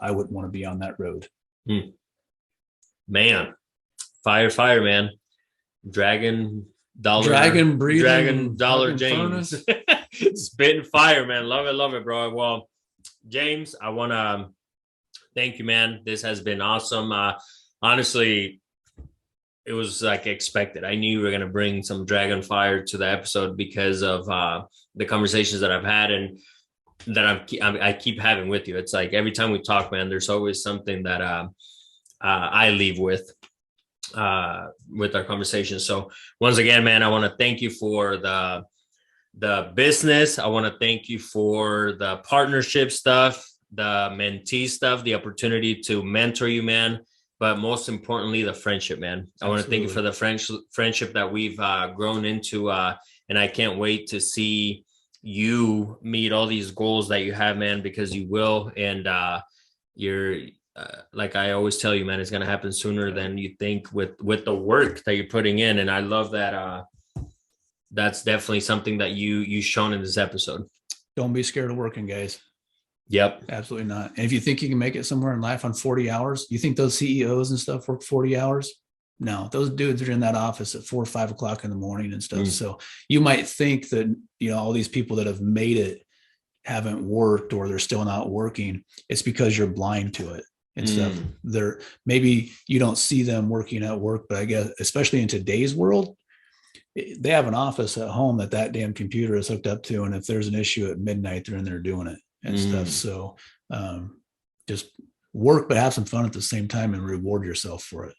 I wouldn't want to be on that road. Man, fire, man. Dragon dollar James. Spitting fire, man. Love it, bro. Well, James, I want to thank you, man. This has been awesome. Honestly, it was like expected. I knew you were going to bring some dragon fire to the episode because of the conversations that I've had and that I keep having with you. It's like every time we talk, man, there's always something that I leave with our conversation. So once again, man, I want to thank you for the business. I want to thank you for the partnership stuff, the mentee stuff, the opportunity to mentor you, man. But most importantly, the friendship, man. I want to thank you for the friendship that we've grown into. And I can't wait to see you meet all these goals that you have, man, because you will. And you're like I always tell you, man, it's going to happen sooner than you think with the work that you're putting in. And I love that. That's definitely something that you've shown in this episode. Don't be scared of working, guys. Yep. Absolutely not. And if you think you can make it somewhere in life on 40 hours, you think those CEOs and stuff work 40 hours? No, those dudes are in that office at 4 or 5 o'clock in the morning and stuff. So you might think that, all these people that have made it haven't worked or they're still not working. It's because you're blind to it and stuff. Maybe you don't see them working at work, but I guess, especially in today's world, they have an office at home that damn computer is hooked up to. And if there's an issue at midnight, they're in there doing it and stuff. So just work, but have some fun at the same time and reward yourself for it.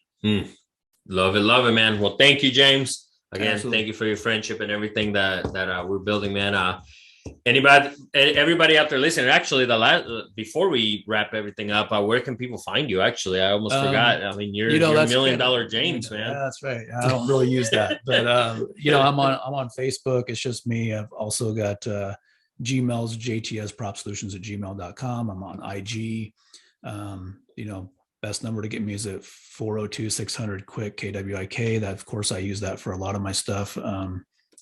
Love it, man. Well, thank you, James. Again, Absolutely. Thank you for your friendship and everything that we're building, man. Everybody out there listening, actually, before we wrap everything up, where can people find you? Actually, I almost forgot. I mean, you're $1 million James, man. Yeah, that's right. I don't really use that, but I'm on Facebook. It's just me. I've also got Gmail's jtspropsolutions@gmail.com. I'm on IG. Best number to get me is at 402-600 KWIK. That, of course, I use that for a lot of my stuff.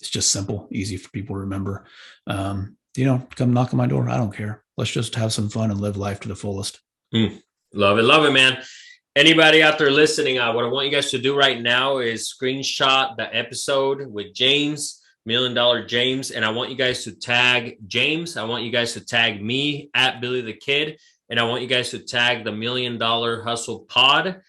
It's just simple, easy for people to remember. Come knock on my door. I don't care. Let's just have some fun and live life to the fullest. Love it, man. Anybody out there listening, what I want you guys to do right now is screenshot the episode with James, $1 Million James, and I want you guys to tag James. I want you guys to tag me at Billy the Kid, and I want you guys to tag the $1 Million Hustle Pod.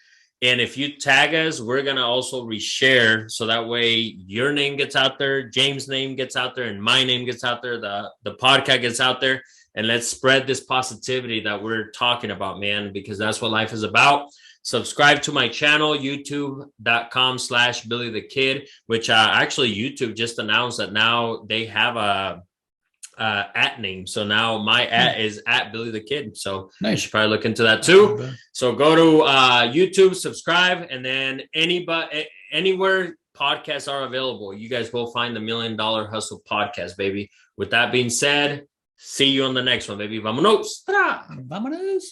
And if you tag us, we're going to also reshare. So that way your name gets out there, James' name gets out there, and my name gets out there. The podcast gets out there. And let's spread this positivity that we're talking about, man, because that's what life is about. Subscribe to my channel, youtube.com/Billy the Kid, which actually YouTube just announced that now they have a at name. So now my at is at Billy the Kid. So nice. You should probably look into that too. So go to YouTube, subscribe, and then anywhere podcasts are available, you guys will find the $1 Million Hustle podcast, baby. With that being said, see you on the next one, baby. Vámonos. Vámonos.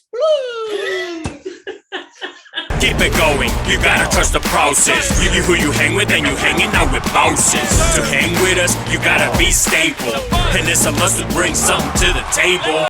Keep it going, you gotta trust the process. You who you hang with, and you hanging out with bosses. To hang with us, you gotta be stable, and it's a must to bring something to the table.